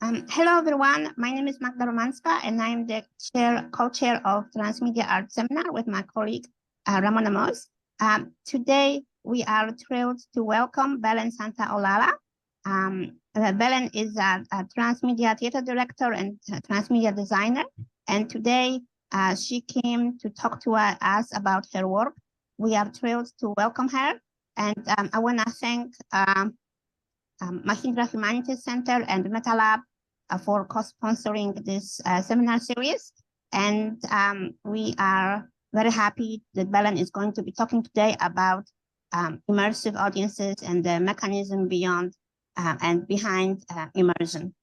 Hello, everyone. My name is Magda Romanska, and I'm the co-chair of Transmedia Art Seminar with my colleague, Ramona Moss. Today, we are thrilled to welcome Belén SANTA-OLALLA. Belén is a transmedia theater director and transmedia designer. And today, she came to talk to us about her work. We are thrilled to welcome her. And I want to thank Mahindra Humanities Center and MetaLab for co-sponsoring this seminar series. And we are very happy that Belén is going to be talking today about immersive audiences and the mechanism beyond and behind immersion.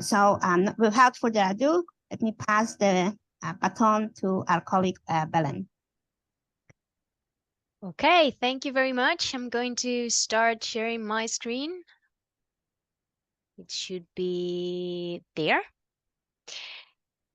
So without further ado, let me pass the baton to our colleague, Belén. Okay, thank you very much. I'm going to start sharing my screen. It should be there.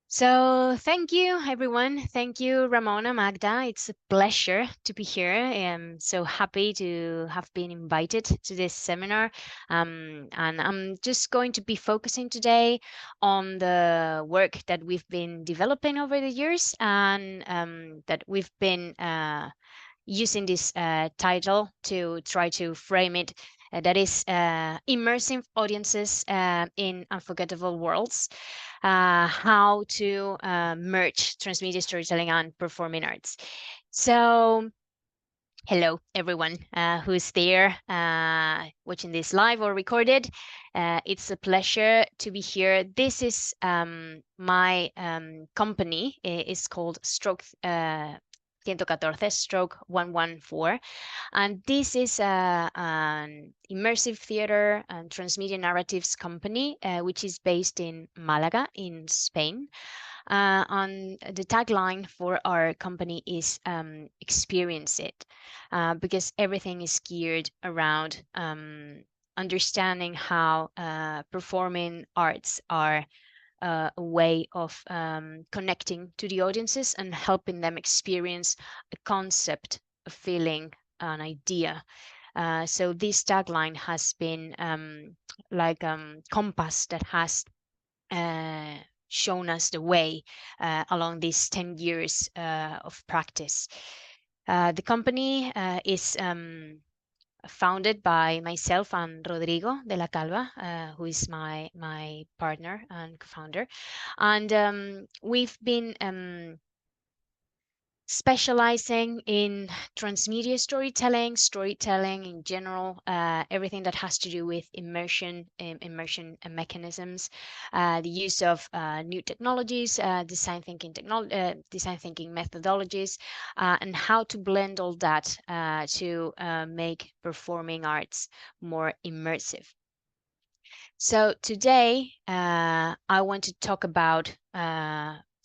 So thank you, everyone. Thank you, Ramona, Magda. It's a pleasure to be here. I'm so happy to have been invited to this seminar. And I'm just going to be focusing today on the work that we've been developing over the years and that we've been using this title to try to frame it. That is immersing audiences in unforgettable worlds, how to merge transmedia storytelling and performing arts. So hello, everyone who's there watching this live or recorded. It's a pleasure to be here. This is my company. It's called Stroke 114, Stroke 114. And this is an immersive theater and transmedia narratives company, which is based in Malaga, in Spain. And the tagline for our company is experience it, because everything is geared around understanding how performing arts are a way of connecting to the audiences and helping them experience a concept, a feeling, an idea. So this tagline has been like compass that has shown us the way along these 10 years of practice. The company is founded by myself and Rodrigo de la Calva, who is my partner and co-founder. And we've been specializing in transmedia storytelling in general, everything that has to do with immersion mechanisms, the use of new technologies, design thinking methodologies, and how to blend all that to make performing arts more immersive. So today, I want to talk about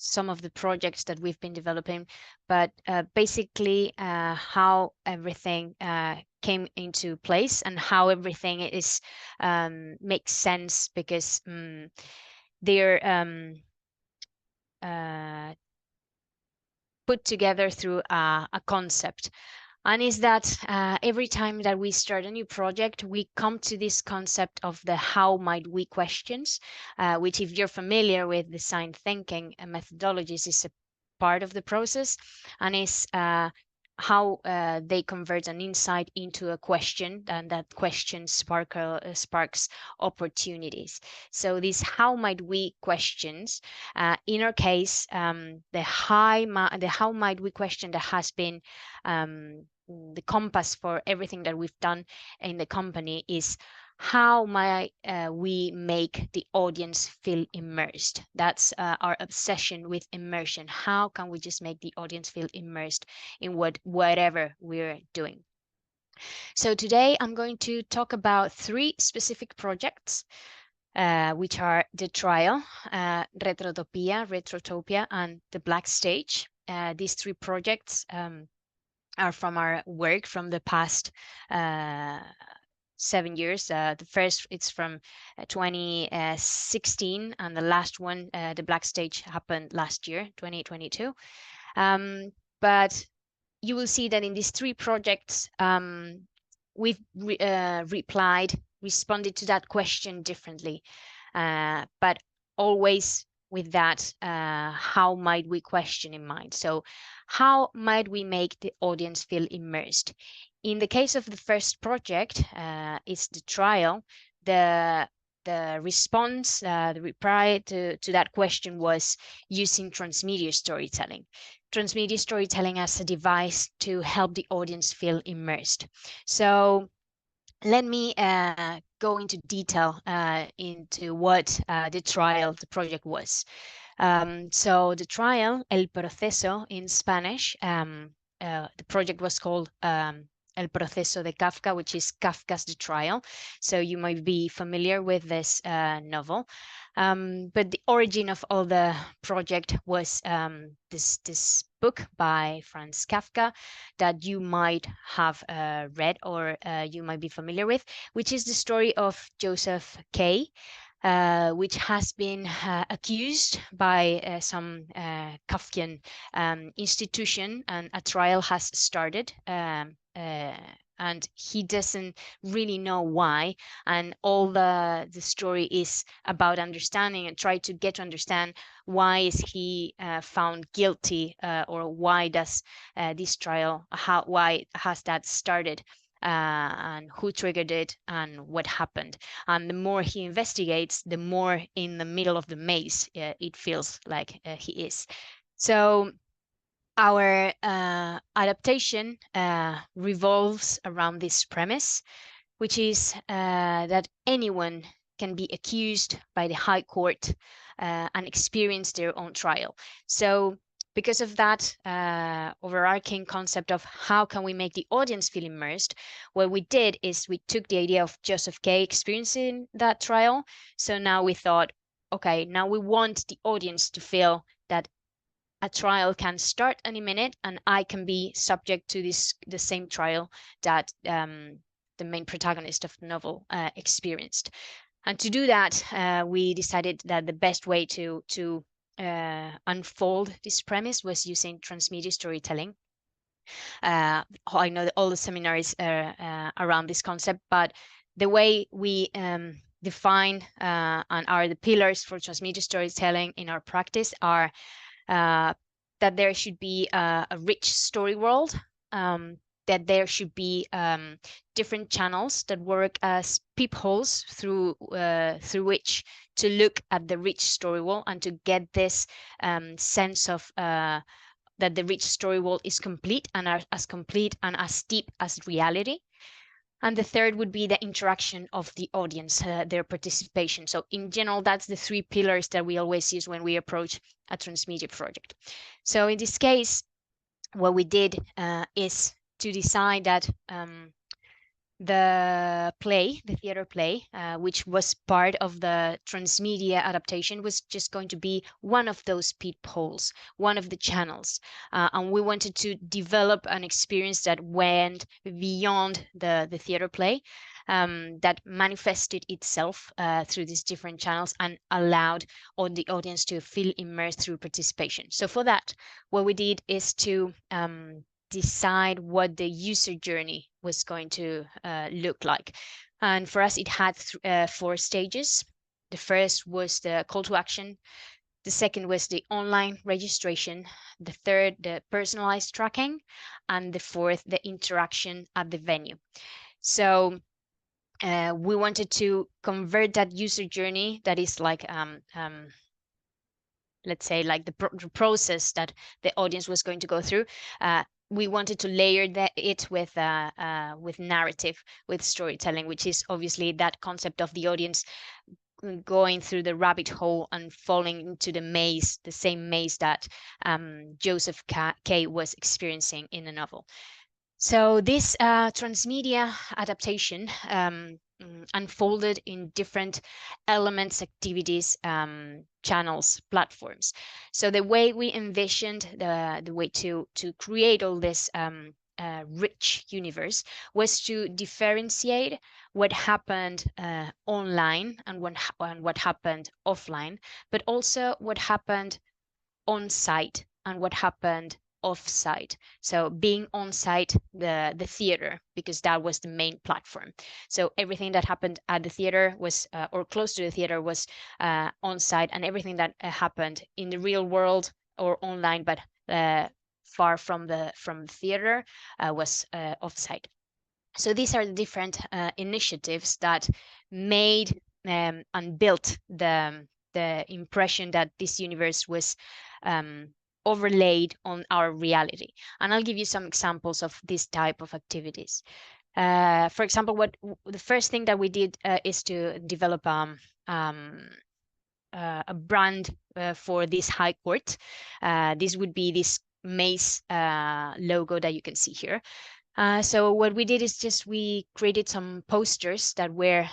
some of the projects that we've been developing, but basically how everything came into place and how everything is makes sense, because they're put together through a concept. And is that every time that we start a new project, we come to this concept of the how might we questions, which, if you're familiar with design thinking methodologies, is a part of the process, and is how they convert an insight into a question, and that question sparks opportunities. So these how might we questions, in our case, the how might we question that has been the compass for everything that we've done in the company is how might we make the audience feel immersed. That's our obsession with immersion. How can we just make the audience feel immersed in whatever we're doing? So today I'm going to talk about 3 specific projects, which are The Trial, Retrotopia, and The Black Stage. These 3 projects are from our work from the past 7 years. The first, it's from 2016, and the last one, The Black Stage, happened last year, 2022. But you will see that in these 3 projects, we've responded to that question differently. but always with that, how might we question in mind? So how might we make the audience feel immersed? In the case of the first project, it's the trial. The response, the reply to that question was using transmedia storytelling. Transmedia storytelling as a device to help the audience feel immersed. So let me go into detail into what the project was. So the trial, El Proceso in Spanish, the project was called El Proceso de Kafka, which is Kafka's The Trial. So you might be familiar with this novel. But the origin of all the project was this book by Franz Kafka that you might have read or you might be familiar with, which is the story of Joseph K., which has been accused by some Kafkian institution, and a trial has started. And he doesn't really know why, and all the story is about understanding and try to get to understand why is he found guilty, or why does this trial, why has that started, and who triggered it and what happened. And the more he investigates, the more in the middle of the maze it feels like he is. So our adaptation revolves around this premise, which is that anyone can be accused by the High Court and experience their own trial. So because of that overarching concept of how can we make the audience feel immersed, what we did is we took the idea of Joseph K. experiencing that trial. So now we thought, okay, now we want the audience to feel that a trial can start any minute and I can be subject to the same trial that the main protagonist of the novel experienced. And to do that, we decided that the best way to unfold this premise was using transmedia storytelling. I know that all the seminars are around this concept, but the way we define and are the pillars for transmedia storytelling in our practice are that there should be a rich story world, that there should be different channels that work as peepholes through which to look at the rich story world and to get this sense of that the rich story world is complete and as complete and as deep as reality. And the third would be the interaction of the audience, their participation. So in general, that's the three pillars that we always use when we approach a transmedia project. So in this case, what we did is to decide that the theater play, which was part of the transmedia adaptation, was just going to be one of those peepholes, one of the channels. And we wanted to develop an experience that went beyond the theater play, that manifested itself through these different channels and allowed the audience to feel immersed through participation. So for that, what we did is to decide what the user journey was going to look like. And for us, it had 4 stages. The first was the call to action. The second was the online registration. The third, the personalized tracking. And the fourth, the interaction at the venue. So we wanted to convert that user journey that is like let's say like the process that the audience was going to go through. We wanted to layer it with narrative, with storytelling, which is obviously that concept of the audience going through the rabbit hole and falling into the maze, the same maze that Joseph K. was experiencing in the novel. So this transmedia adaptation unfolded in different elements, activities, channels, platforms. So the way we envisioned the way to create all this rich universe was to differentiate what happened online and what happened offline, but also what happened on site and what happened off-site. So being on-site, the theater, because that was the main platform. So everything that happened at the theater was, or close to the theater, was on-site, and everything that happened in the real world or online, but far from the theater, was off-site. So these are the different initiatives that made and built the impression that this universe was overlaid on our reality. And I'll give you some examples of this type of activities. For example, the first thing that we did is to develop a brand for this high court. This would be this maze logo that you can see here. So what we did is just we created some posters that were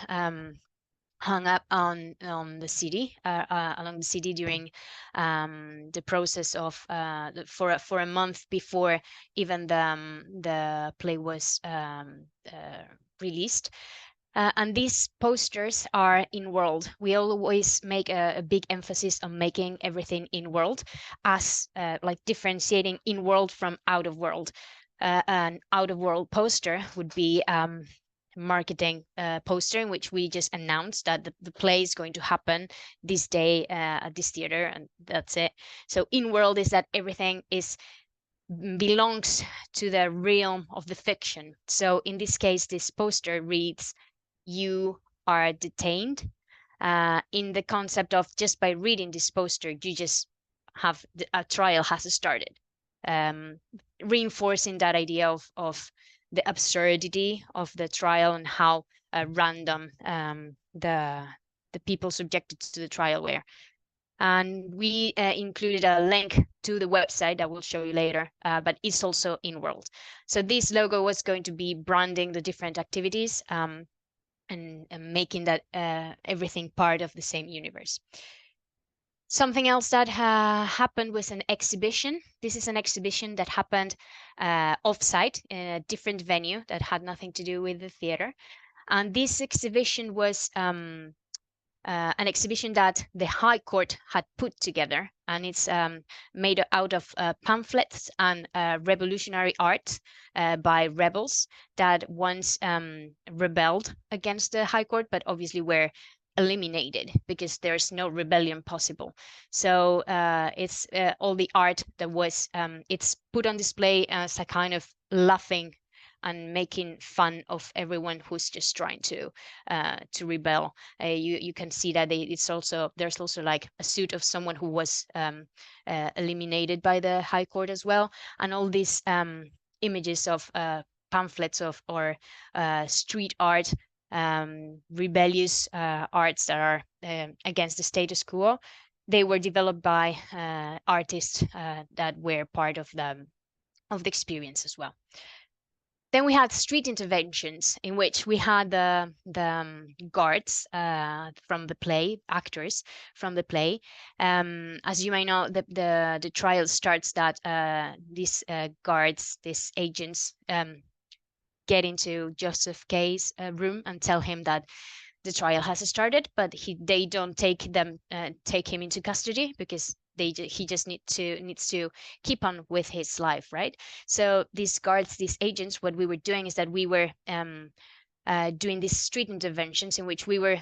hung up on the city, along the city during the process of for a month before even the play was released. And these posters are in world. We always make a big emphasis on making everything in world, as like differentiating in world from out of world. An out of world poster would be marketing poster in which we just announced that the play is going to happen this day at this theater, and that's it. So in world is that everything belongs to the realm of the fiction. So in this case, this poster reads, "You are detained," in the concept of just by reading this poster, you just have a trial has started, reinforcing that idea of the absurdity of the trial and how random the people subjected to the trial were. And we included a link to the website that we'll show you later, but it's also in world. So this logo was going to be branding the different activities and making that everything part of the same universe. Something else that happened was an exhibition. This is an exhibition that happened off-site in a different venue that had nothing to do with the theater. And this exhibition was an exhibition that the High Court had put together, and it's made out of pamphlets and revolutionary art by rebels that once rebelled against the High Court, but obviously were eliminated because there's no rebellion possible. So it's all the art that was it's put on display as a kind of laughing and making fun of everyone who's just trying to rebel. You can see that there's also like a suit of someone who was eliminated by the High Court as well, and all these images of pamphlets or street art, rebellious arts that are against the status quo. They were developed by artists that were part of the experience as well. Then we had street interventions in which we had the guards from the play, actors from the play. As you may know, the trial starts that these guards, these agents, get into Joseph K's room and tell him that the trial has started, but they don't take him into custody because he just needs to keep on with his life, right? So these guards, these agents, what we were doing is that we were doing these street interventions in which we were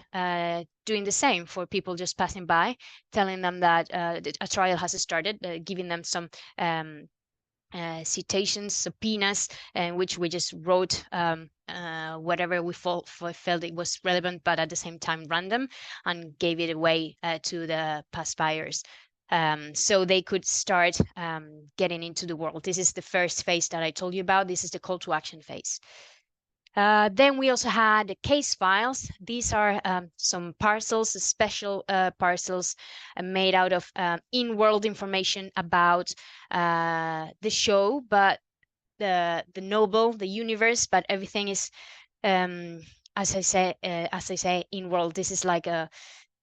doing the same for people just passing by, telling them that a trial has started, giving them some citations, subpoenas, in which we just wrote whatever we felt it was relevant, but at the same time random, and gave it away to the passbyers. So they could start getting into the world. This is the first phase that I told you about. This is the call to action phase. Then we also had the case files. These are some parcels, special parcels made out of in-world information about the show, but the novel, the universe, but everything is, as I say, in-world. This is like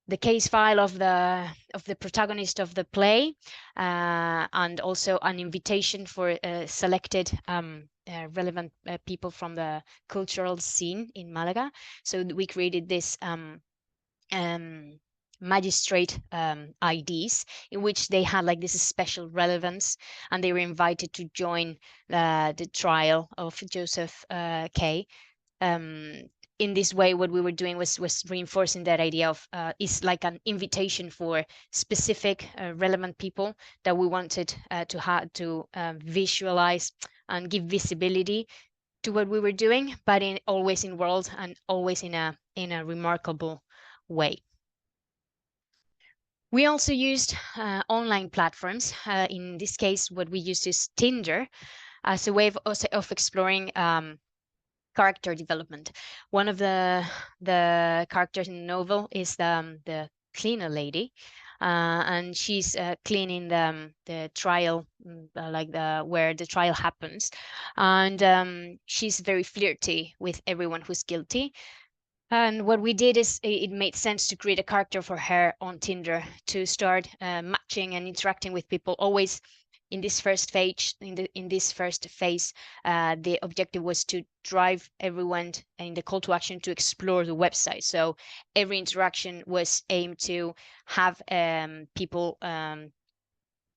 the case file of the protagonist of the play, and also an invitation for selected relevant people from the cultural scene in Malaga. So we created this magistrate IDs, in which they had like this special relevance, and they were invited to join the trial of Joseph K. In this way, what we were doing was reinforcing that idea of is like an invitation for specific relevant people that we wanted to visualize and give visibility to what we were doing, but always in world and always in a remarkable way. We also used online platforms. In this case, what we used is Tinder as a way of exploring character development. One of the characters in the novel is the cleaner lady, and she's cleaning the trial, like where the trial happens, and she's very flirty with everyone who's guilty. And what we did is it made sense to create a character for her on Tinder to start matching and interacting with people. Always in this first phase, the objective was to drive everyone in the call to action to explore the website. So every interaction was aimed to have people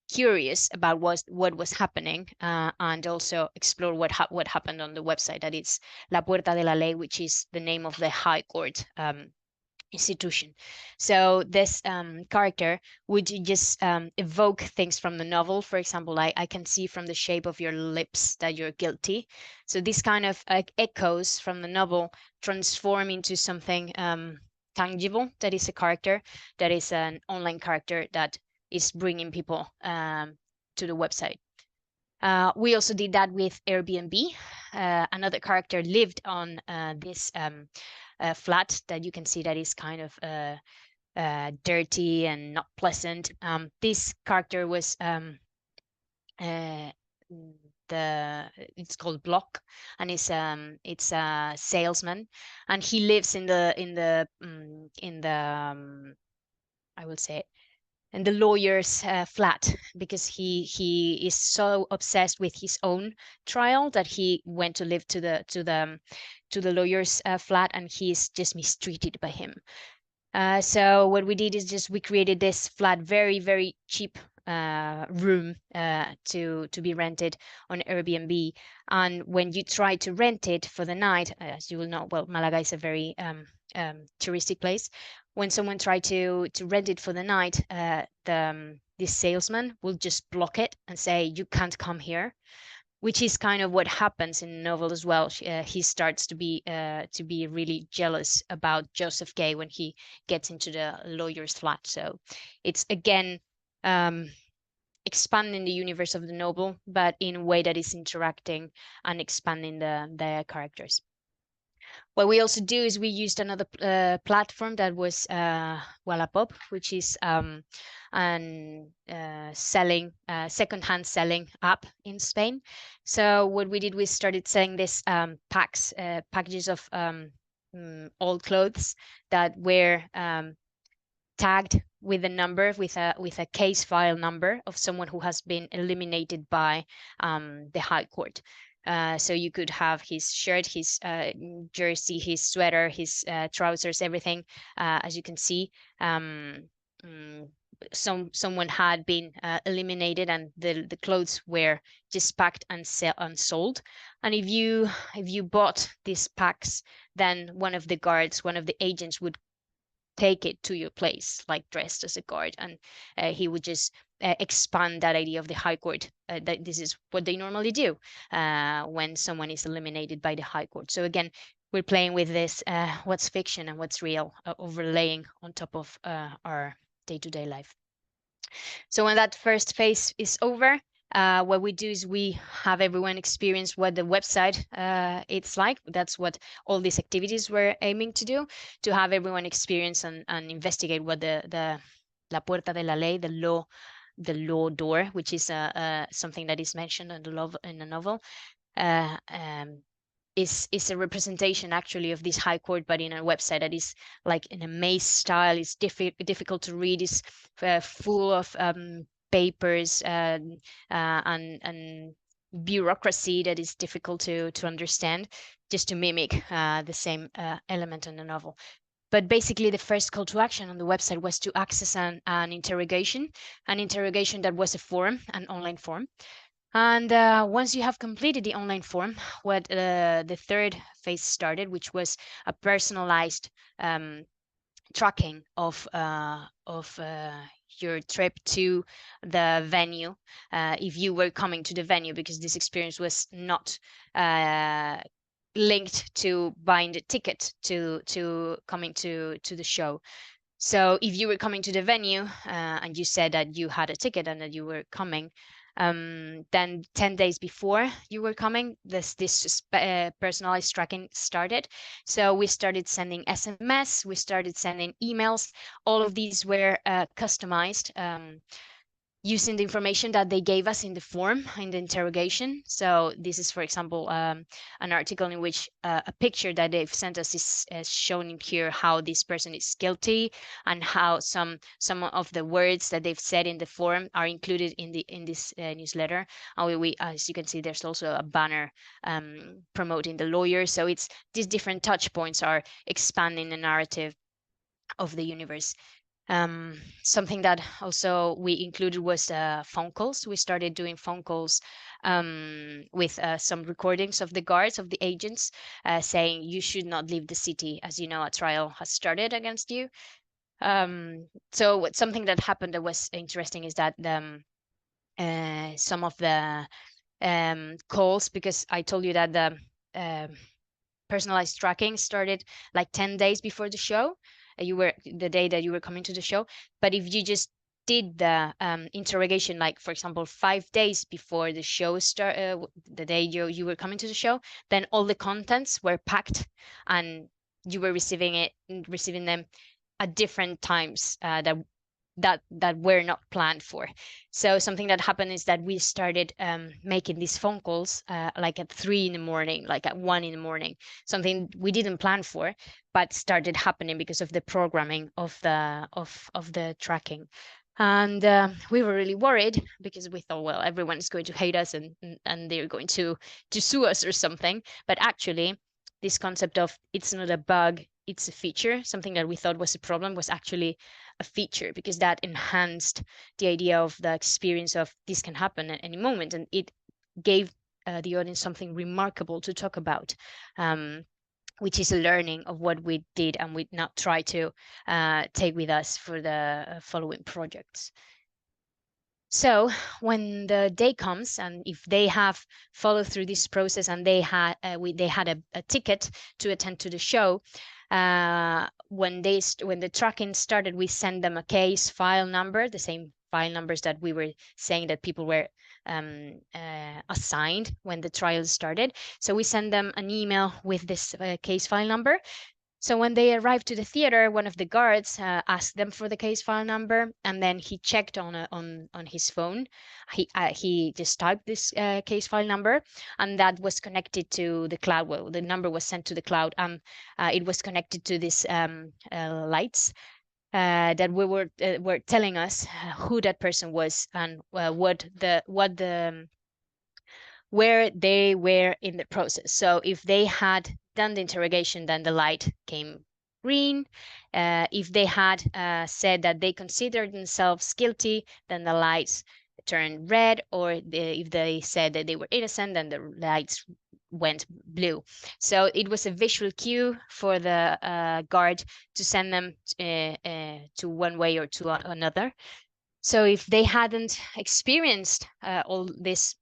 curious about what was happening, and also explore what happened on the website. That is La Puerta de la Ley, which is the name of the High Court institution. So this character would just evoke things from the novel. For example, I can see from the shape of your lips that you're guilty. So this kind of echoes from the novel transform into something tangible. That is a character, that is an online character that is bringing people to the website. We also did that with Airbnb. Another character lived on this flat that you can see that is kind of dirty and not pleasant. This character was it's called Block, and it's a salesman, and he lives in the I will say and the lawyer's flat, because he is so obsessed with his own trial that he went to live to the lawyer's flat, and he is just mistreated by him. So what we did is just we created this flat, very very cheap room to be rented on Airbnb. And when you try to rent it for the night, as you will know, well, Malaga is a very touristic place. When someone tried to rent it for the night, this salesman will just block it and say, you can't come here, which is kind of what happens in the novel as well. He starts to be really jealous about Joseph K when he gets into the lawyer's flat. So it's again expanding the universe of the novel, but in a way that is interacting and expanding the characters. What we also do is we used another platform that was Wallapop, which is an second-hand selling app in Spain. So what we did, we started selling this packages of old clothes that were tagged with a number, with a case file number of someone who has been eliminated by the High Court. So you could have his shirt, his jersey, his sweater, his trousers, everything. As you can see, someone had been eliminated, and the clothes were just packed and sold. And if you bought these packs, then one of the agents would take it to your place, like dressed as a guard, and he would just expand that idea of the High Court. That this is what they normally do when someone is eliminated by the High Court. So again, we're playing with this what's fiction and what's real, overlaying on top of our day-to-day life. So when that first phase is over, what we do is we have everyone experience what the website it's like. That's what all these activities were aiming to do, to have everyone experience and investigate what the La Puerta de la Ley, the law door, which is something that is mentioned in the novel, is a representation actually of this High Court, but in a website that is like in a maze style. It's difficult to read. It's full of papers and bureaucracy that is difficult to understand, just to mimic the same element in the novel. But basically, the first call to action on the website was to access an interrogation that was a form, an online form. And once you have completed the online form, what the third phase started, which was a personalized tracking of your trip to the venue, if you were coming to the venue, because this experience was not linked to buying the ticket to coming to the show. So if you were coming to the venue and you said that you had a ticket and that you were coming, then 10 days before you were coming, this personalized tracking started. So we started sending SMS, we started sending emails. All of these were customized using the information that they gave us in the form, in the interrogation. So this is, for example, an article in which a picture that they've sent us is shown here how this person is guilty, and how some of the words that they've said in the form are included in this newsletter. And we, as you can see, there's also a banner promoting the lawyer. So it's these different touch points are expanding the narrative of the universe. Something that also we included was phone calls. We started doing phone calls with some recordings of the guards, of the agents, saying you should not leave the city, as you know, a trial has started against you. So something that happened that was interesting is that some of the calls, because I told you that the personalized tracking started like 10 days before the show. You were the day that you were coming to the show. But if you just did the interrogation, like for example 5 days before the show start, the day you were coming to the show, then all the contents were packed, and you were receiving them at different times that were not planned for. So something that happened is that we started making these phone calls like at 3 in the morning, like at 1 in the morning, something we didn't plan for, but started happening because of the programming of the tracking. And we were really worried because we thought, well, everyone's going to hate us and they're going to sue us or something. But actually, this concept of it's not a bug, it's a feature, something that we thought was a problem, was actually a feature, because that enhanced the idea of the experience of this can happen at any moment, and it gave the audience something remarkable to talk about, which is a learning of what we did and we now try to take with us for the following projects. So when the day comes, and if they have followed through this process and they had a ticket to attend to the show, when the tracking started, we send them a case file number, the same file numbers that we were saying that people were assigned when the trial started. So we send them an email with this case file number. So when they arrived to the theater, one of the guards asked them for the case file number, and then he checked on his phone. He just typed this case file number, and that was connected to the cloud. Well, the number was sent to the cloud, and it was connected to these lights that were telling us who that person was and where they were in the process. So if they had done the interrogation, then the light came green. If they had said that they considered themselves guilty, then the lights turned red, or if they said that they were innocent, then the lights went blue. So it was a visual cue for the guard to send them to one way or to another. So if they hadn't experienced all this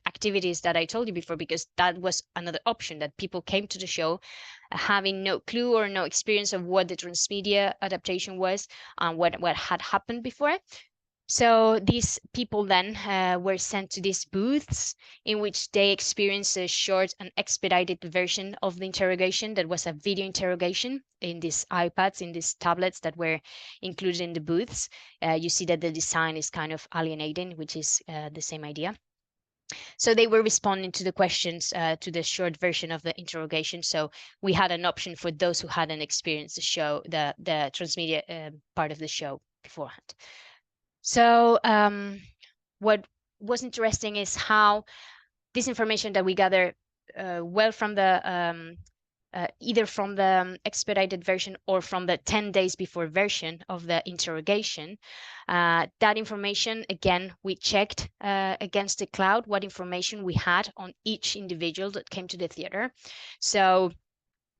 activities that I told you before, because that was another option, that people came to the show having no clue or no experience of what the transmedia adaptation was and what had happened before. So these people then were sent to these booths in which they experienced a short and expedited version of the interrogation that was a video interrogation in these iPads, in these tablets that were included in the booths. You see that the design is kind of alienating, which is the same idea. So they were responding to the questions, to the short version of the interrogation. So we had an option for those who hadn't experienced the show, the transmedia part of the show beforehand. So what was interesting is how this information that we gather well from the either from the expedited version or from the 10 days before version of the interrogation. That information, again, we checked against the cloud what information we had on each individual that came to the theater. So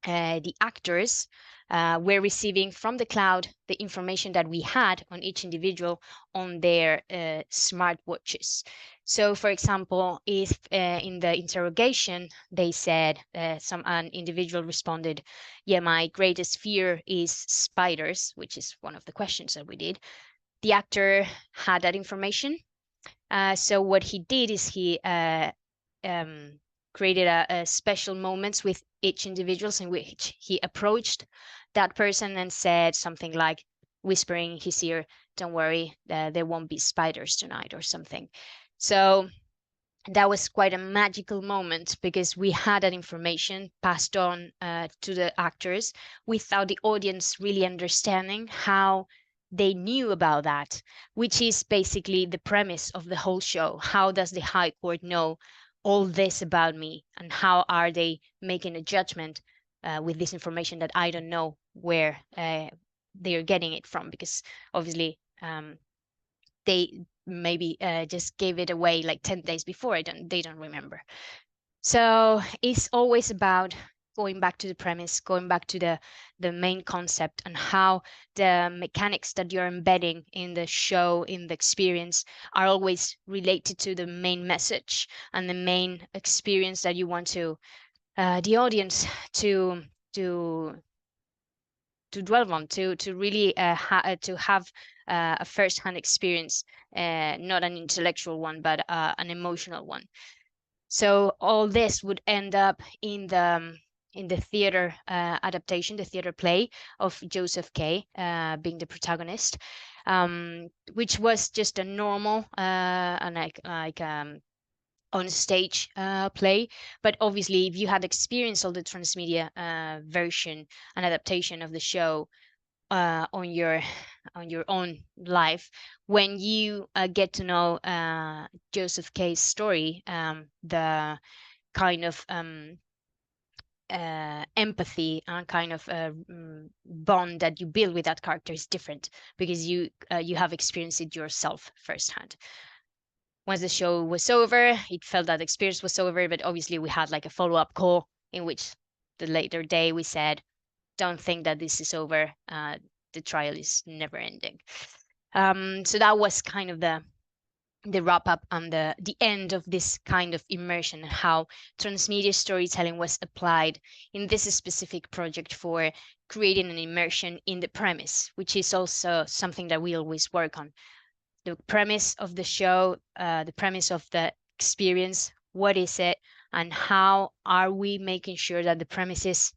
the actors were receiving from the cloud the information that we had on each individual on their smart watches. So, for example, if in the interrogation they said an individual responded, "Yeah, my greatest fear is spiders," which is one of the questions that we did. The actor had that information. So what he did is he created a special moments with each individuals in which he approached that person and said something like, whispering in his ear, "Don't worry, there won't be spiders tonight," or something. So that was quite a magical moment because we had that information passed on to the actors without the audience really understanding how they knew about that, which is basically the premise of the whole show. How does the High Court know all this about me, and how are they making a judgment with this information that I don't know where they're getting it from? Because obviously they maybe just gave it away like 10 days before. They don't remember. So it's always about going back to the premise, going back to the main concept, and how the mechanics that you're embedding in the show, in the experience, are always related to the main message and the main experience that you want to the audience to dwell on, to really to have a first-hand experience, not an intellectual one, but an emotional one. So all this would end up in the theater adaptation, the theater play of Joseph K. Being the protagonist, which was just a normal and like on stage play. But obviously, if you had experienced all the transmedia version and adaptation of the show on your own life, when you get to know Joseph K's story, the kind of empathy and kind of bond that you build with that character is different, because you have experienced it yourself firsthand. Once the show was over, it felt that the experience was over, but obviously we had like a follow-up call in which the later day we said, "Don't think that this is over. The trial is never ending." So that was kind of the wrap up and the end of this kind of immersion, and how transmedia storytelling was applied in this specific project for creating an immersion in the premise, which is also something that we always work on. The premise of the show, the premise of the experience, what is it, and how are we making sure that the premises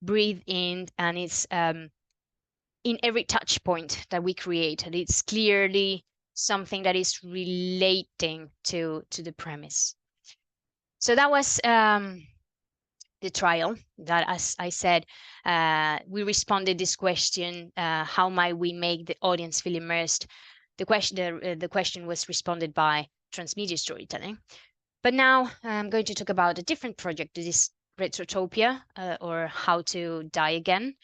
breathe in and it's in every touch point that we create, and it's clearly something that is relating to the premise. So that was the trial. That, as I said, we responded this question: how might we make the audience feel immersed? The question was responded by transmedia storytelling. But now I'm going to talk about a different project. This is Retrotopia, or How to Die Again.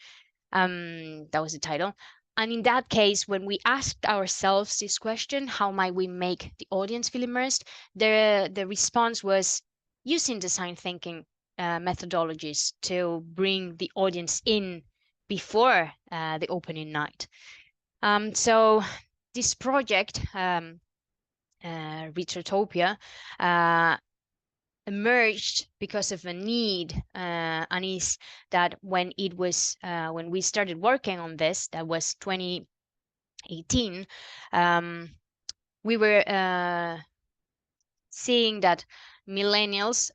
That was the title. And in that case, when we asked ourselves this question, how might we make the audience feel immersed? The response was using design thinking methodologies to bring the audience in before the opening night. So this project, Retrotopia, emerged because of a need, and is that when we started working on this, that was 2018, we were seeing that millennials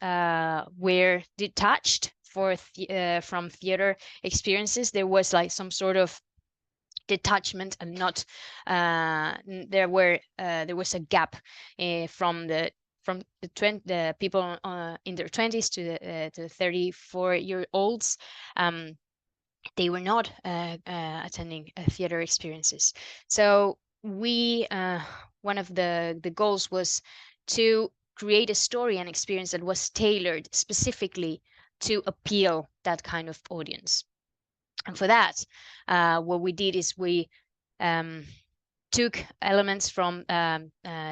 were detached from theater experiences. There was like some sort of detachment, and not there was a gap from the people in their 20s to the 34-year-olds. They were not attending theater experiences. So we one of the goals was to create a story and experience that was tailored specifically to appeal that kind of audience. And for that, what we did is we took elements from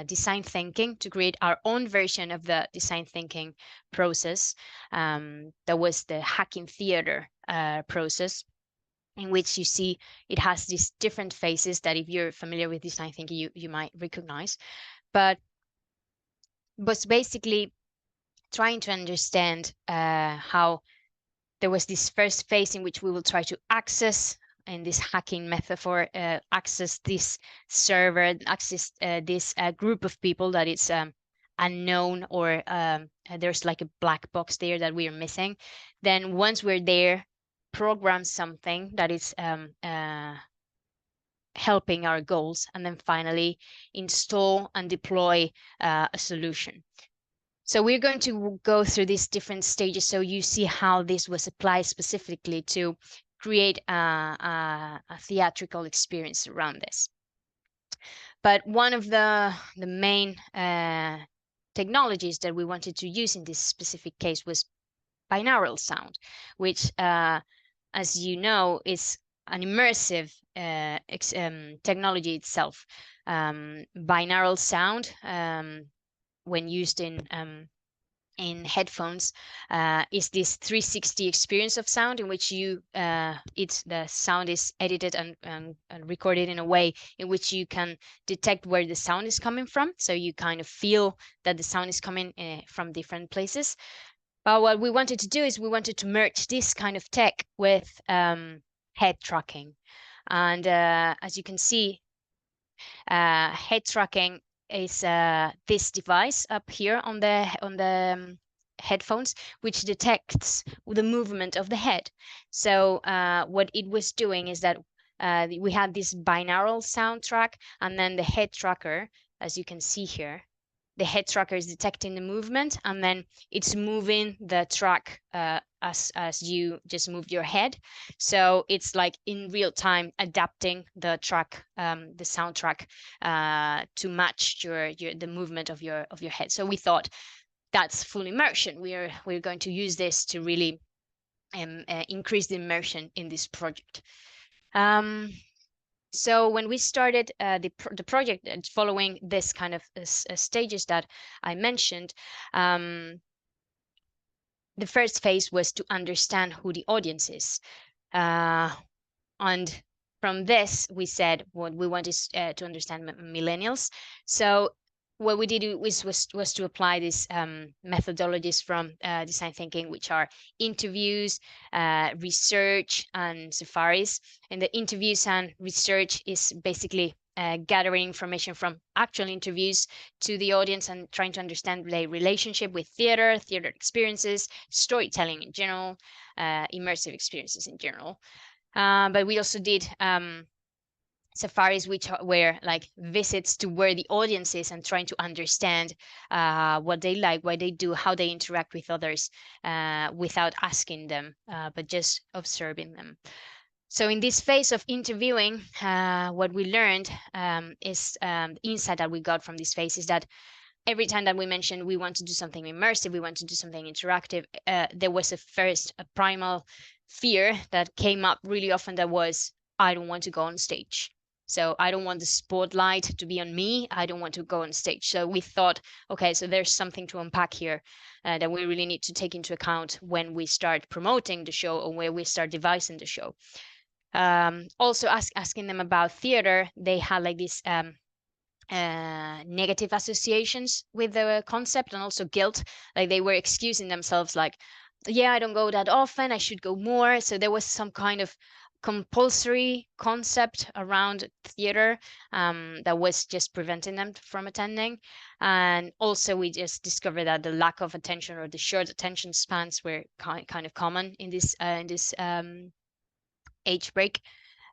design thinking to create our own version of the design thinking process. That was the hacking theater process, in which you see it has these different phases that, if you're familiar with design thinking, you might recognize. But basically trying to understand how there was this first phase in which we will try to access, in this hacking metaphor, access this server, access this group of people that it's unknown, or there's like a black box there that we are missing. Then once we're there, program something that is helping our goals, and then finally install and deploy a solution. So we're going to go through these different stages so you see how this was applied specifically to create a theatrical experience around this. But one of the main technologies that we wanted to use in this specific case was binaural sound, which, as you know, is an immersive technology itself. Binaural sound, when used in headphones, is this 360 experience of sound, in which the sound is edited and recorded in a way in which you can detect where the sound is coming from. So you kind of feel that the sound is coming from different places. But what we wanted to do is we wanted to merge this kind of tech with head tracking. And as you can see, head tracking is this device up here on the headphones, which detects the movement of the head. So what it was doing is that we had this binaural soundtrack, and then the head tracker, as you can see here, the head tracker is detecting the movement, and then it's moving the track as you just moved your head. So it's like in real time adapting the track, the soundtrack, to match the movement of your head. So we thought that's full immersion. We're going to use this to really increase the immersion in this project. So when we started the project, following this kind of stages that I mentioned, the first phase was to understand who the audience is. And from this, we said what we want is to understand millennials. So what we did was to apply these methodologies from design thinking, which are interviews, research, and safaris. And the interviews and research is basically gathering information from actual interviews to the audience and trying to understand their relationship with theater experiences, storytelling in general, immersive experiences in general. But we also did safaris, which were like visits to where the audience is and trying to understand what they like, what they do, how they interact with others, without asking them, but just observing them. So in this phase of interviewing, what we learned is the insight that we got from this phase is that every time that we mentioned we want to do something immersive, we want to do something interactive, there was a primal fear that came up really often, that was, I don't want to go on stage. So I don't want the spotlight to be on me. I don't want to go on stage. So we thought, okay, so there's something to unpack here that we really need to take into account when we start promoting the show, or when we start devising the show. Also asking them about theater, they had like this negative associations with the concept, and also guilt. Like they were excusing themselves, like, yeah, I don't go that often, I should go more. So there was some kind of compulsory concept around theater that was just preventing them from attending. And also we just discovered that the lack of attention, or the short attention spans, were kind of common in this age break.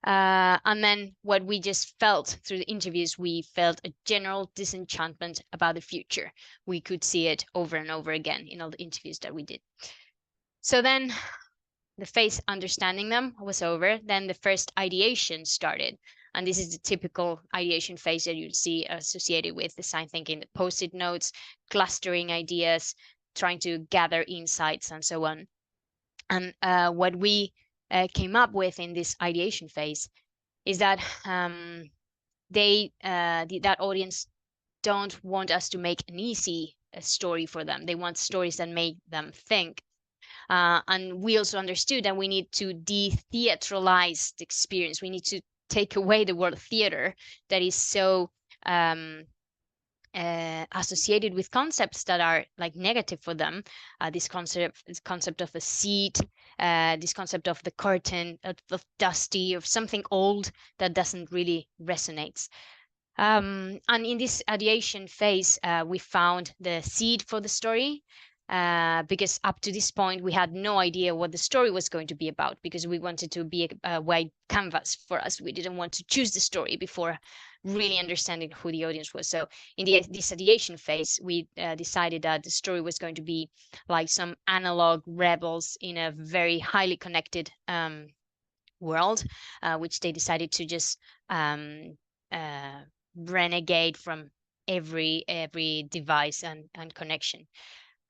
And then what we just felt through the interviews, we felt a general disenchantment about the future. We could see it over and over again in all the interviews that we did. So then the phase understanding them was over. Then the first ideation started. And this is the typical ideation phase that you'll see associated with design thinking: the post-it notes, clustering ideas, trying to gather insights, and so on. And what we came up with in this ideation phase is that that audience don't want us to make an easy story for them. They want stories that make them think. And we also understood that we need to de-theatralize the experience. We need to take away the word theater that is so associated with concepts that are like negative for them. This concept of a seat, this concept of the curtain, of dusty, of something old that doesn't really resonate. And in this ideation phase, we found the seed for the story, because up to this point we had no idea what the story was going to be about, because we wanted to be a wide canvas for us. We didn't want to choose the story before really understanding who the audience was. So in this ideation phase, we decided that the story was going to be like some analog rebels in a very highly connected world, which they decided to just renegade from every device and connection.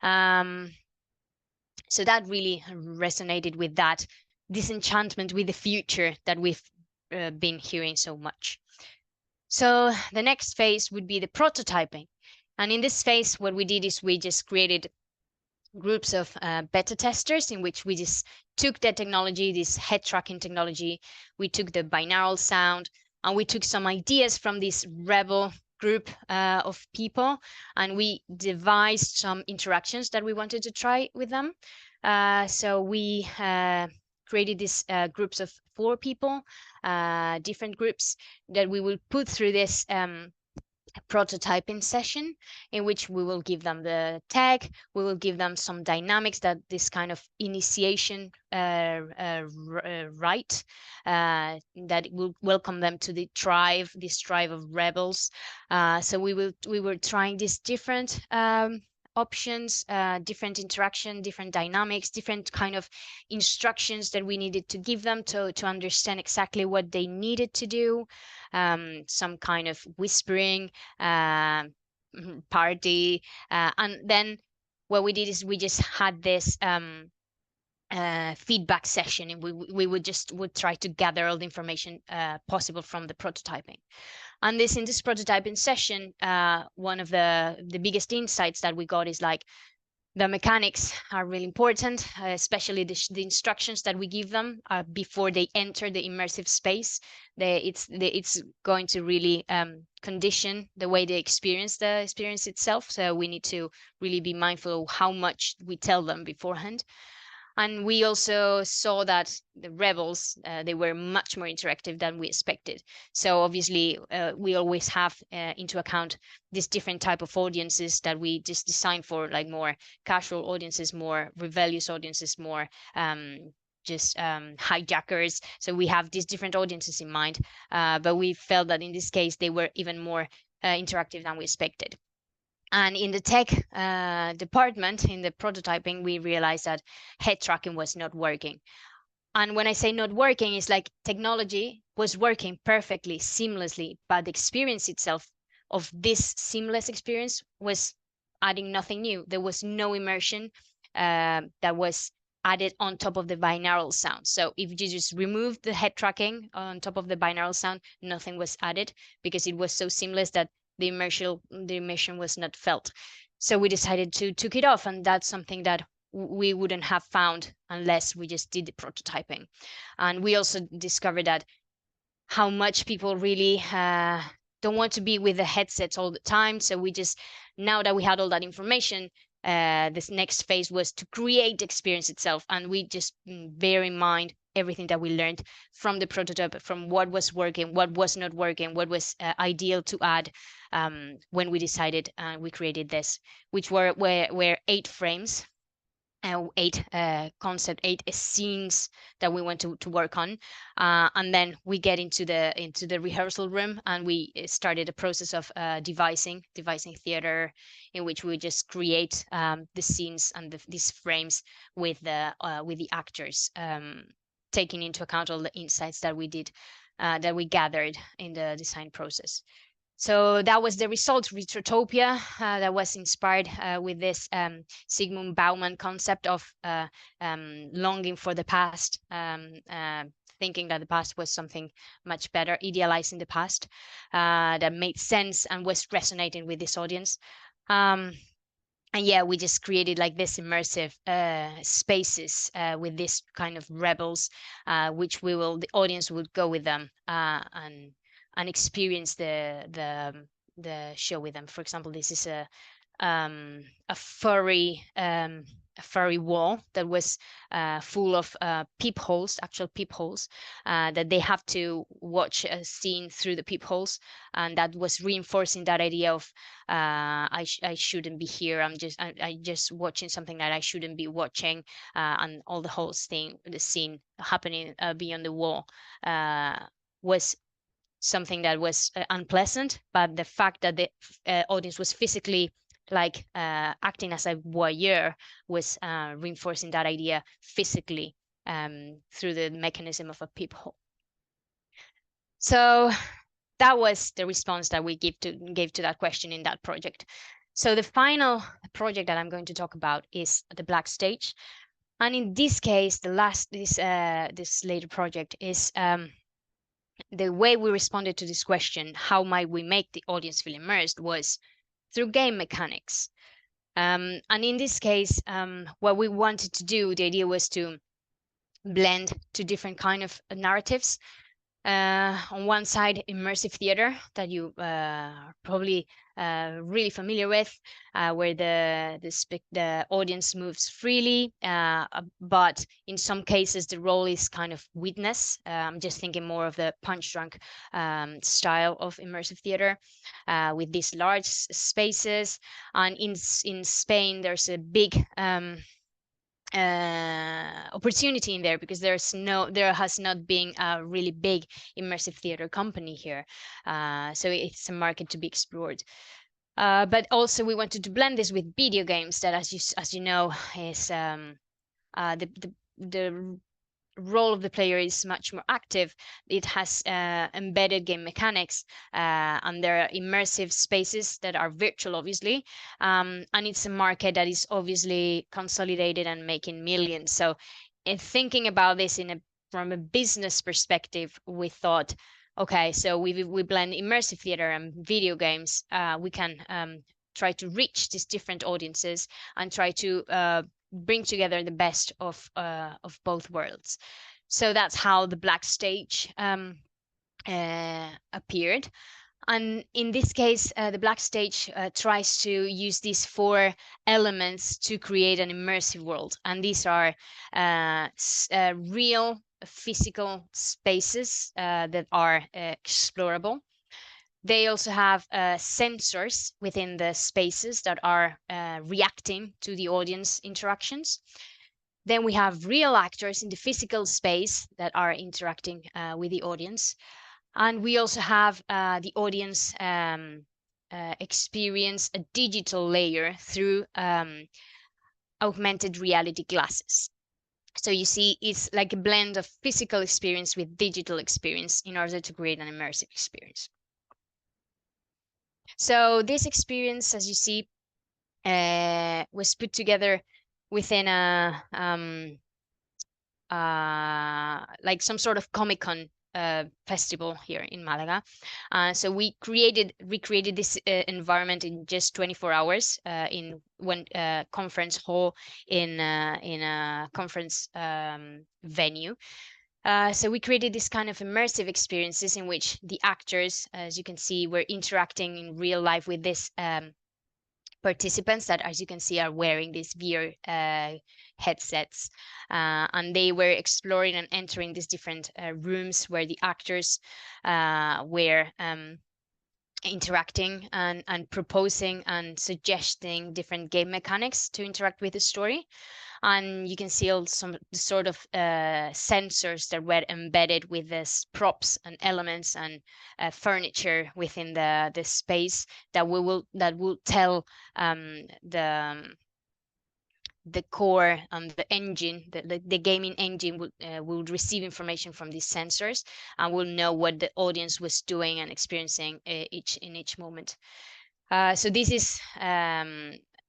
So that really resonated with that disenchantment with the future that we've been hearing so much. So the next phase would be the prototyping. And in this phase, what we did is we just created groups of beta testers in which we just took the technology, this head tracking technology, we took the binaural sound, and we took some ideas from this rebel group of people, and we devised some interactions that we wanted to try with them. So we created these groups of 4 people, different groups that we will put through this prototyping session, in which we will give them the tag, we will give them some dynamics, that this kind of initiation right, that will welcome them to the tribe, this tribe of rebels. So we were trying these different options, different interaction, different dynamics, different kind of instructions that we needed to give them to understand exactly what they needed to do. Some kind of whispering party, and then what we did is we just had this feedback session, and we would try to gather all the information possible from the prototyping. And in this prototyping session, one of the biggest insights that we got is like, the mechanics are really important, especially the instructions that we give them before they enter the immersive space. It's going to really condition the way they experience the experience itself. So we need to really be mindful of how much we tell them beforehand. And we also saw that the rebels, they were much more interactive than we expected. So obviously, we always have into account this different type of audiences that we just designed for, like more casual audiences, more rebellious audiences, more hijackers. So we have these different audiences in mind, but we felt that in this case, they were even more interactive than we expected. And in the tech department, in the prototyping, we realized that head tracking was not working. And when I say not working, it's like technology was working perfectly, seamlessly, but the experience itself of this seamless experience was adding nothing new. There was no immersion that was added on top of the binaural sound. So if you just remove the head tracking on top of the binaural sound, nothing was added, because it was so seamless that the immersion was not felt. So we decided to took it off, and that's something that we wouldn't have found unless we just did the prototyping. And we also discovered that how much people really don't want to be with the headsets all the time. So we just, now that we had all that information, this next phase was to create the experience itself, and we just bear in mind everything that we learned from the prototype, from what was working, what was not working, what was ideal to add, when we decided we created this, which were 8 frames, 8 scenes that we want to work on, and then we get into the rehearsal room, and we started a process of devising theater, in which we just create the scenes and these frames with the actors, taking into account all the insights that we did, that we gathered in the design process. So that was the result, Retrotopia, that was inspired with this Sigmund Bauman concept of longing for the past, thinking that the past was something much better, idealizing the past, that made sense and was resonating with this audience. And yeah, we just created like this immersive spaces with this kind of rebels, which the audience would go with them and experience the show with them. For example, this is a furry wall that was full of peepholes, actual peepholes, that they have to watch a scene through the peepholes, and that was reinforcing that idea of I shouldn't be here. I just watching something that I shouldn't be watching, and all the scene happening beyond the wall was something that was unpleasant, but the fact that the audience was physically like acting as a voyeur was reinforcing that idea physically through the mechanism of a peephole. So that was the response that we gave to that question in that project. So the final project that I'm going to talk about is the Black Stage, and in this case, this later project is the way we responded to this question, how might we make the audience feel immersed, was through game mechanics. And in this case, what we wanted to do, the idea was to blend two different kind of narratives. On one side, immersive theater that you are probably really familiar with, where the audience moves freely, but in some cases the role is kind of witness. I'm just thinking more of the punch drunk style of immersive theater, with these large spaces. And in Spain, there's a big opportunity in there, because there has not been a really big immersive theater company here, so it's a market to be explored. But also we wanted to blend this with video games that, as you know, is the role of the player is much more active. It has embedded game mechanics, and there are immersive spaces that are virtual, obviously, and it's a market that is obviously consolidated and making millions. So in thinking about this from a business perspective, we thought, okay, so we blend immersive theater and video games, we can try to reach these different audiences and try to bring together the best of both worlds. So that's how the Black Stage appeared. And in this case, the Black Stage tries to use these 4 elements to create an immersive world. And these are real physical spaces that are explorable. They also have sensors within the spaces that are reacting to the audience interactions. Then we have real actors in the physical space that are interacting with the audience. And we also have the audience experience a digital layer through augmented reality glasses. So you see, it's like a blend of physical experience with digital experience in order to create an immersive experience. So this experience, as you see, was put together within like some sort of Comic-Con festival here in Malaga. So we recreated this environment in just 24 hours in one conference hall in a conference venue. So we created this kind of immersive experiences in which the actors, as you can see, were interacting in real life with this participants that, as you can see, are wearing these VR headsets, and they were exploring and entering these different rooms where the actors were interacting and proposing and suggesting different game mechanics to interact with the story. And you can see some sort of sensors that were embedded with this props and elements and furniture within the space that will tell the core and the engine, the gaming engine will receive information from these sensors and will know what the audience was doing and experiencing in each moment. So this is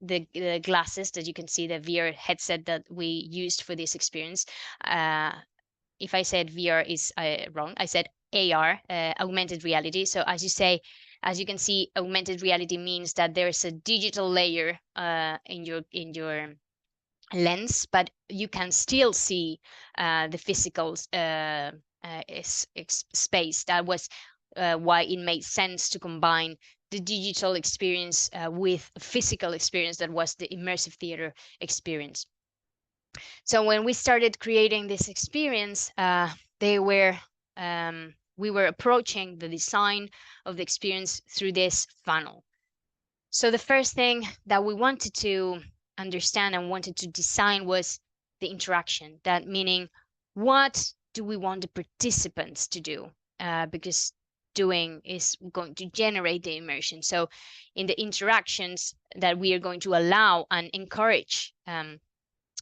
the glasses that you can see, the VR headset that we used for this experience. If I said VR is wrong, I said AR, augmented reality. So as you can see, augmented reality means that there's a digital layer in your lens, but you can still see the physical space. That was why it made sense to combine the digital experience with physical experience that was the immersive theater experience. So when we started creating this experience, we were approaching the design of the experience through this funnel. So the first thing that we wanted to understand and wanted to design was the interaction. That meaning, what do we want the participants to do? Because doing is going to generate the immersion. So in the interactions that we are going to allow and encourage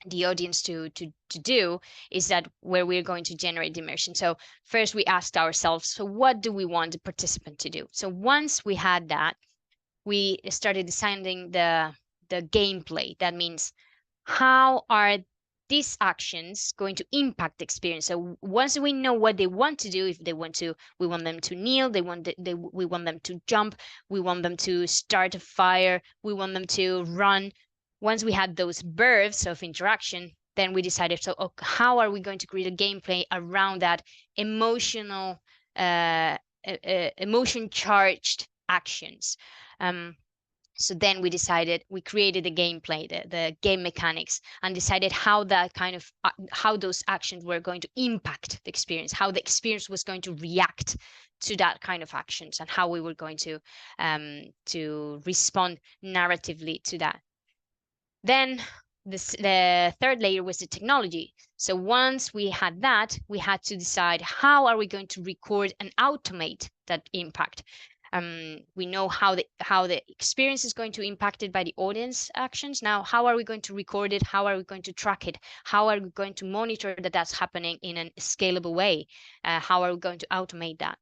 the audience to do is that where we're going to generate the immersion. So first we asked ourselves, so what do we want the participant to do? So once we had that, we started designing the gameplay. That means, how are these actions going to impact the experience? So once we know what they want to do, if they want to, we want them to kneel, we want them to jump, we want them to start a fire, we want them to run. Once we had those births of interaction, then we decided, so how are we going to create a gameplay around that emotional, emotion charged actions? So then we created the gameplay, the game mechanics, and decided how that kind of how those actions were going to impact the experience, how the experience was going to react to that kind of actions, and how we were going to respond narratively to that. Then the third layer was the technology. So once we had that, we had to decide, how are we going to record and automate that impact? We know how the experience is going to be impacted by the audience actions. Now, how are we going to record it? How are we going to track it? How are we going to monitor that that's happening in a scalable way? How are we going to automate that?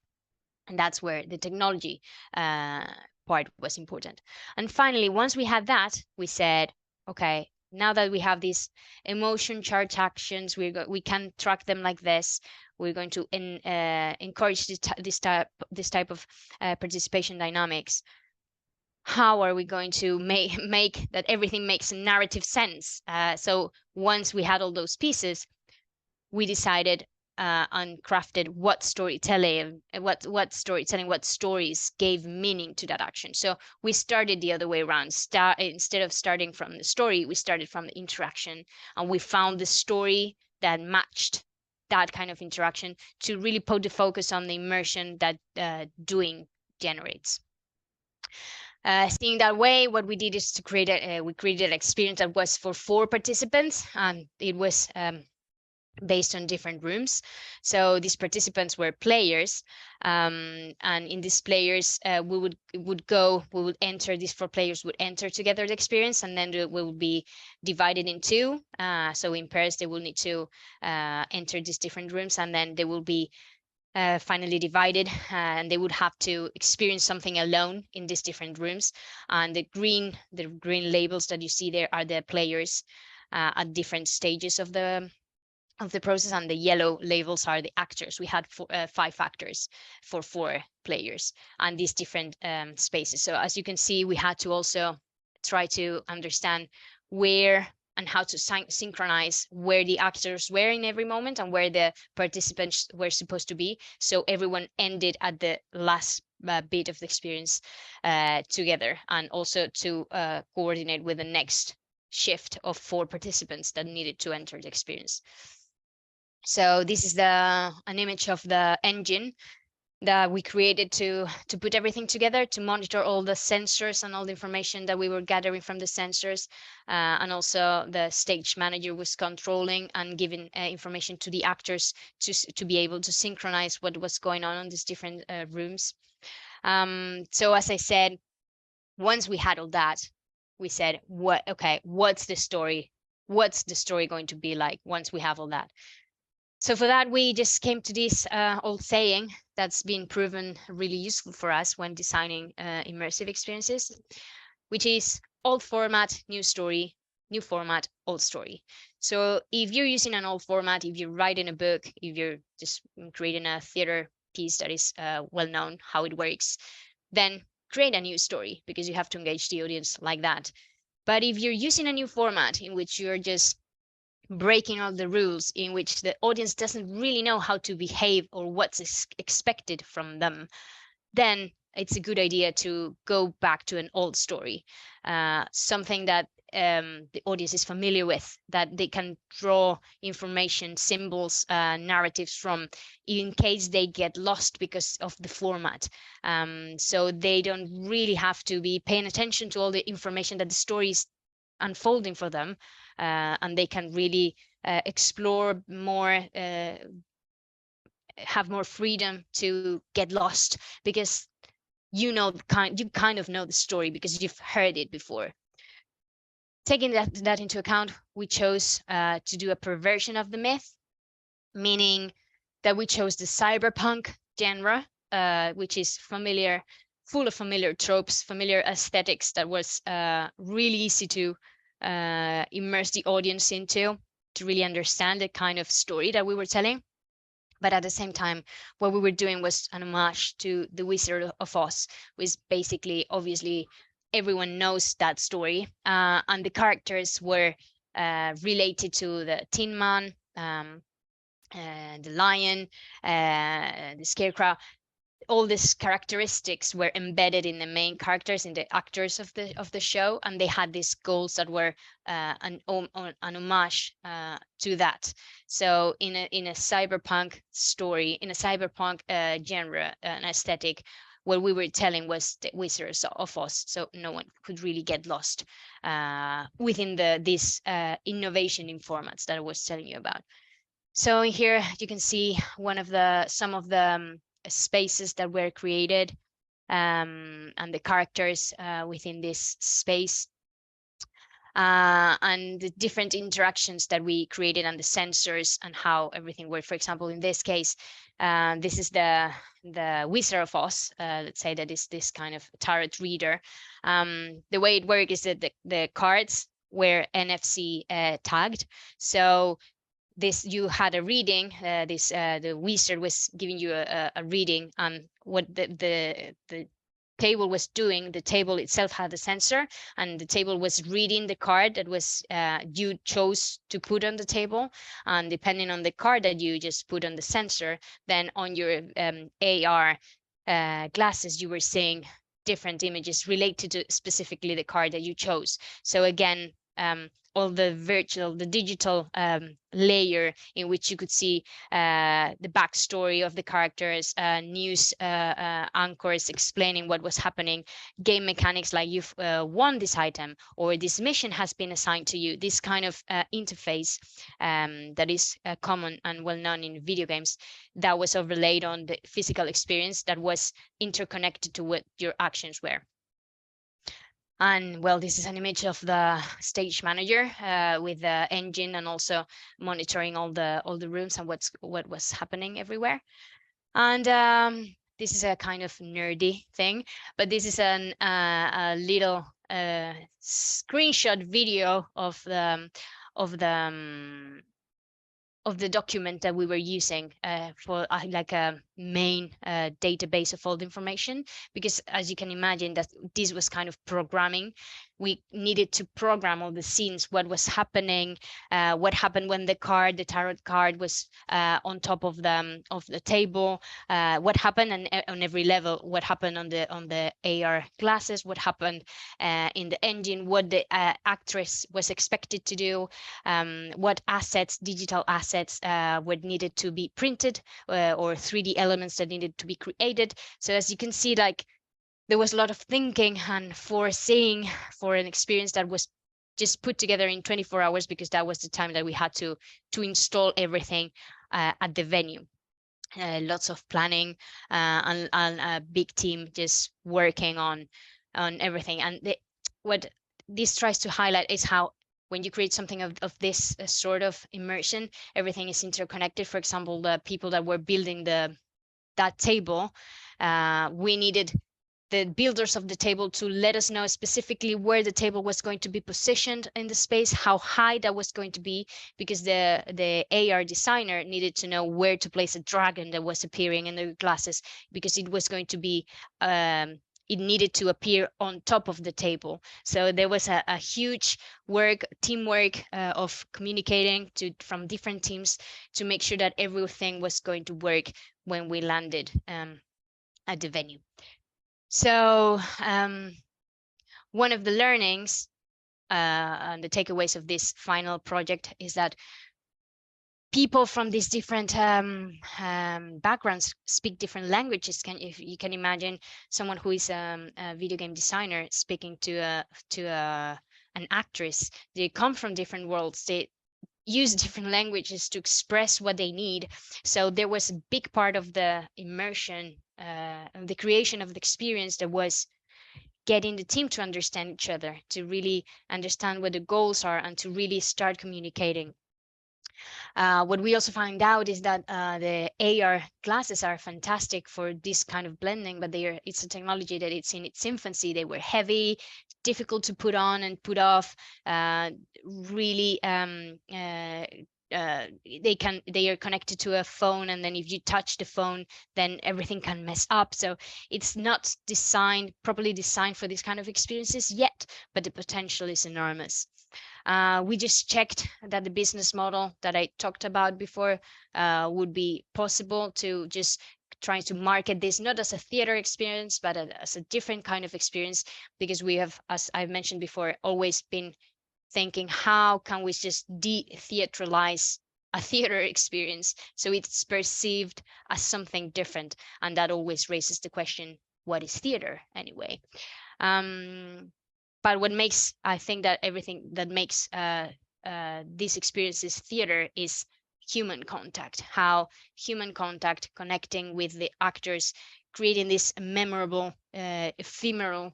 And that's where the technology part was important. And finally, once we had that, we said, okay, now that we have these emotion charge actions, we can track them like this. We're going to encourage this type of participation dynamics. How are we going to make that everything makes narrative sense? So once we had all those pieces, we decided and crafted what storytelling, what stories gave meaning to that action. So we started the other way around. Instead of starting from the story, we started from the interaction, and we found the story that matched that kind of interaction to really put the focus on the immersion that doing generates. Seeing that way, what we did is to we created an experience that was for 4 participants, and it was based on different rooms. So these participants were players, and in these players, we would enter, these 4 players would enter together the experience, and then we will be divided in 2. So in pairs, they will need to enter these different rooms, and then they will be finally divided, and they would have to experience something alone in these different rooms. And the green labels that you see there are the players at different stages of the process, and the yellow labels are the actors. We had 5 actors for 4 players and these different spaces. So as you can see, we had to also try to understand where and how to synchronize where the actors were in every moment and where the participants were supposed to be, so everyone ended at the last bit of the experience together, and also to coordinate with the next shift of 4 participants that needed to enter the experience. So this is an image of the engine that we created to put everything together, to monitor all the sensors and all the information that we were gathering from the sensors. And also the stage manager was controlling and giving information to the actors to be able to synchronize what was going on in these different rooms. So as I said, once we had all that, we said, what's the story? what's the story going to be like once we have all that. So for that, we just came to this old saying that's been proven really useful for us when designing immersive experiences, which is old format, new story, new format, old story. So if you're using an old format, if you're writing a book, if you're just creating a theater piece that is well known how it works, then create a new story because you have to engage the audience like that. But if you're using a new format in which you're just breaking all the rules, in which the audience doesn't really know how to behave or what's expected from them, then it's a good idea to go back to an old story, something that the audience is familiar with, that they can draw information, symbols, narratives from, in case they get lost because of the format. So they don't really have to be paying attention to all the information that the story is unfolding for them, and they can really explore more, have more freedom to get lost, because you kind of know the story because you've heard it before. Taking that into account, we chose to do a perversion of the myth, meaning that we chose the cyberpunk genre, which is familiar, full of familiar tropes, familiar aesthetics that was really easy to immerse the audience into, to really understand the kind of story that we were telling. But at the same time, what we were doing was an homage to The Wizard of Oz, which basically, obviously, everyone knows that story. And the characters were related to the Tin Man, the lion, the scarecrow. All these characteristics were embedded in the main characters, in the actors of the show, and they had these goals that were an homage to that. So in a cyberpunk story, in a cyberpunk genre, an aesthetic, what we were telling was the Wizards of Oz, so no one could really get lost within this innovation in formats that I was telling you about. So here you can see some of the spaces that were created, and the characters within this space, and the different interactions that we created, and the sensors and how everything worked. For example, in this case, this is the Wizard of Oz. Let's say that is this kind of tarot reader. The way it works is that the cards were NFC tagged. So you had a reading, the wizard was giving you a reading, and what the table was doing, the table itself had a sensor, and the table was reading the card that was you chose to put on the table, and depending on the card that you just put on the sensor, then on your AR glasses you were seeing different images related to specifically the card that you chose. So again, all the digital layer in which you could see the backstory of the characters, news anchors explaining what was happening, game mechanics like you've won this item, or this mission has been assigned to you, this kind of interface that is common and well known in video games, that was overlaid on the physical experience that was interconnected to what your actions were. And well, this is an image of the stage manager with the engine, and also monitoring all the rooms and what was happening everywhere. And this is a kind of nerdy thing, but this is a little screenshot video of the document that we were using for like a main database of all the information, because as you can imagine that this was kind of programming. We needed to program all the scenes, what was happening, what happened when the tarot card was on top of the table, what happened on every level, what happened on the AR glasses, what happened in the engine, what the actress was expected to do, what digital assets were needed to be printed, or 3D elements that needed to be created. So as you can see, like, there was a lot of thinking and foreseeing for an experience that was just put together in 24 hours, because that was the time that we had to install everything at the venue. Lots of planning and a big team just working on everything. And what this tries to highlight is how when you create something of this sort of immersion, everything is interconnected. For example, the people that were building that table, we needed the builders of the table to let us know specifically where the table was going to be positioned in the space, how high that was going to be, because the AR designer needed to know where to place a dragon that was appearing in the glasses, because it was going to be it needed to appear on top of the table. So there was a huge teamwork of communicating from different teams to make sure that everything was going to work when we landed at the venue. So one of the learnings and the takeaways of this final project is that people from these different backgrounds speak different languages. If you can imagine someone who is a video game designer speaking to an actress, they come from different worlds. They use different languages to express what they need. So there was a big part of the immersion, the creation of the experience, that was getting the team to understand each other, to really understand what the goals are, and to really start communicating. What we also find out is that the AR glasses are fantastic for this kind of blending, but it's a technology that it's in its infancy. They were heavy, difficult to put on and put off, really they are connected to a phone, and then if you touch the phone, then everything can mess up. So it's not properly designed for this kind of experiences yet, but the potential is enormous. We just checked that the business model that I talked about before would be possible, to just trying to market this not as a theater experience, but as a different kind of experience, because we have, as I've mentioned before, always been thinking, how can we just de-theatralize a theater experience so it's perceived as something different? And that always raises the question, what is theater anyway? But I think that everything that makes these experiences theater is human contact, how human contact, connecting with the actors, creating this memorable, ephemeral,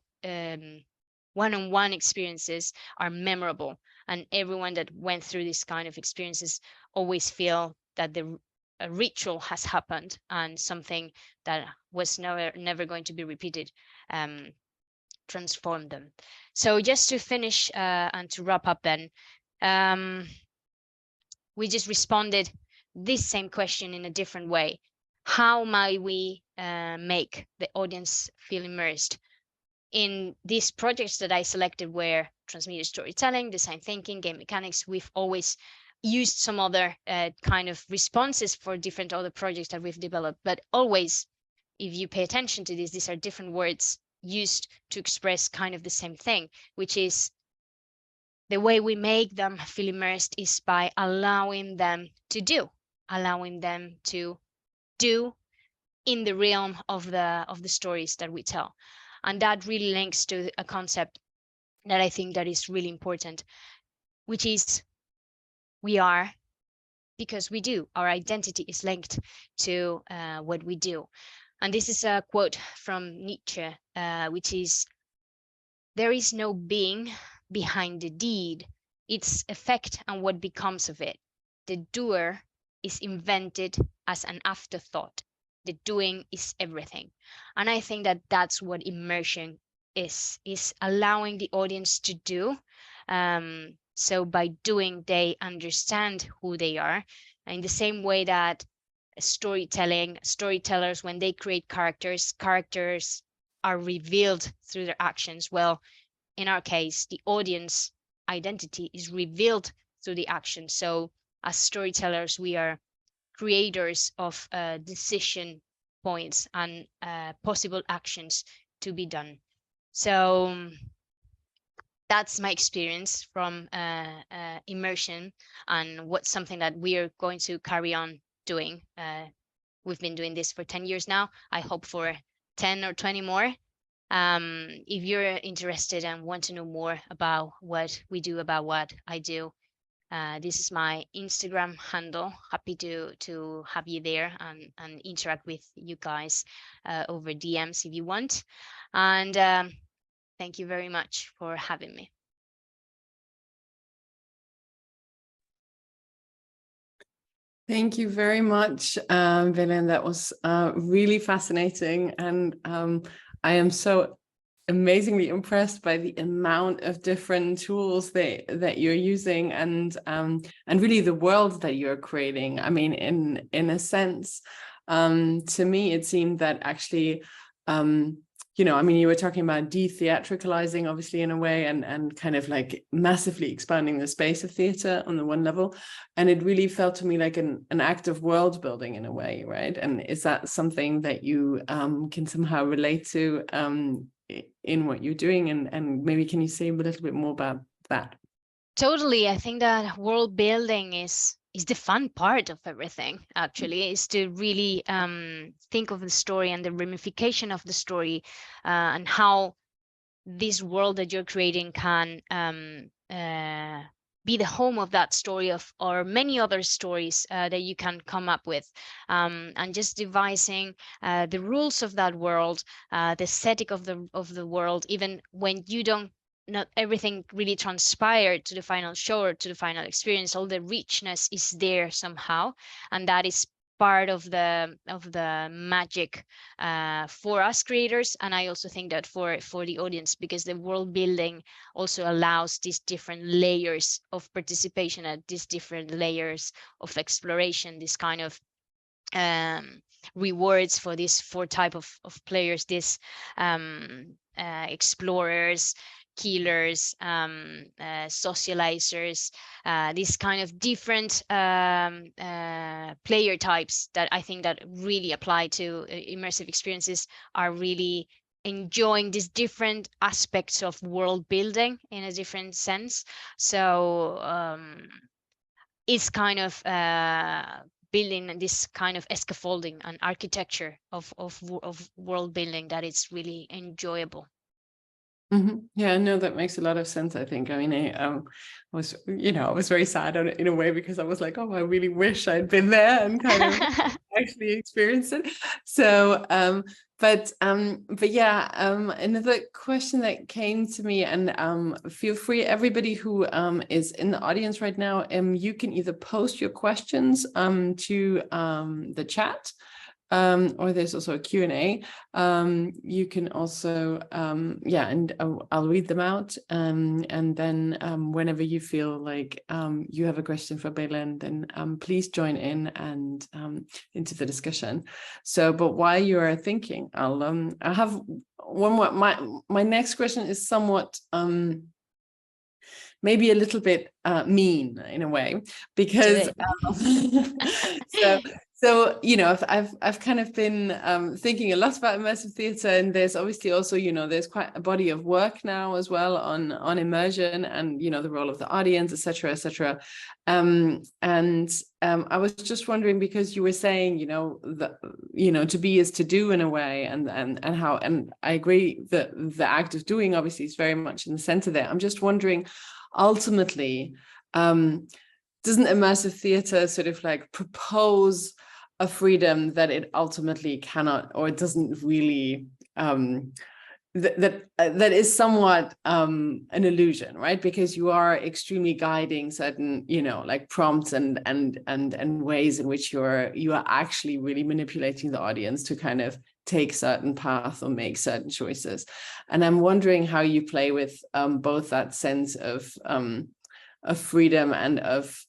one-on-one experiences are memorable. And everyone that went through this kind of experiences always feel that a ritual has happened, and something that was never going to be repeated transformed them. So just to finish and to wrap up then, we just responded this same question in a different way. How might we make the audience feel immersed? In these projects that I selected were transmedia storytelling, design thinking, game mechanics. We've always used some other kind of responses for different other projects that we've developed. But always, if you pay attention to this, these are different words used to express kind of the same thing, which is the way we make them feel immersed is by allowing them to do in the realm of the stories that we tell. And that really links to a concept that I think that is really important, which is we are because we do. Our identity is linked to what we do. And this is a quote from Nietzsche, which is, there is no being behind the deed, its effect and what becomes of it. The doer is invented as an afterthought. The doing is everything. And I think that that's what immersion is allowing the audience to do. So by doing, they understand who they are. In the same way that storytellers, when they create characters are revealed through their actions. Well, in our case, the audience identity is revealed through the action. So as storytellers, we are creators of decision points and possible actions to be done. So that's my experience from immersion, and what's something that we are going to carry on doing. We've been doing this for 10 years now. I hope for 10 or 20 more. If you're interested and want to know more about what we do, about what I do, this is my Instagram handle. Happy to have you there and interact with you guys over DMs if you want. And thank you very much for having me. Thank you very much, Belén. That was really fascinating. And I am so amazingly impressed by the amount of different tools that you're using and really the world that you're creating. I mean, in a sense, to me, it seemed that actually, I mean, you were talking about de-theatricalizing, obviously, in a way, and kind of like massively expanding the space of theater on the one level. And it really felt to me like an act of world building in a way, right? And is that something that you can somehow relate to in what you're doing? And maybe can you say a little bit more about that? Totally. I think that world building is the fun part of everything, actually, is to really think of the story and the ramification of the story, and how this world that you're creating can be the home of that story or many other stories that you can come up with, and just devising the rules of that world, the aesthetic of the world, even when you don't, not everything really transpired to the final show or to the final experience. All the richness is there somehow, and that is part of the magic for us creators. And I also think that for the audience, because the world building also allows these different layers of participation and these different layers of exploration, this kind of rewards for these four type of players, this explorers, killers, socializers, these kind of different player types that I think that really apply to immersive experiences, are really enjoying these different aspects of world building in a different sense. So it's kind of building this kind of scaffolding and architecture of world building that it's really enjoyable. Mm-hmm. Yeah, no, that makes a lot of sense, I think. I mean, I was very sad in a way, because I was like, oh, I really wish I'd been there and kind of actually experienced it. So, but yeah, another question that came to me, and feel free, everybody who is in the audience right now, you can either post your questions to the chat, or there's also a Q&A. You can also, and I'll read them out. And then whenever you feel like you have a question for Belén, then please join in and into the discussion. So, but while you are thinking, I'll have one more. My next question is somewhat maybe a little bit mean in a way, because so I've kind of been thinking a lot about immersive theater, and there's obviously also there's quite a body of work now as well on immersion and the role of the audience, etc. And I was just wondering, because you were saying to be is to do in a way, and how, and I agree that the act of doing obviously is very much in the center there. I'm just wondering, ultimately, doesn't immersive theater sort of like propose a freedom that it ultimately cannot, or it doesn't really, that is somewhat an illusion, right? Because you are extremely guiding certain like prompts and ways in which you are actually really manipulating the audience to kind of take certain path or make certain choices. And I'm wondering how you play with both that sense of freedom and of,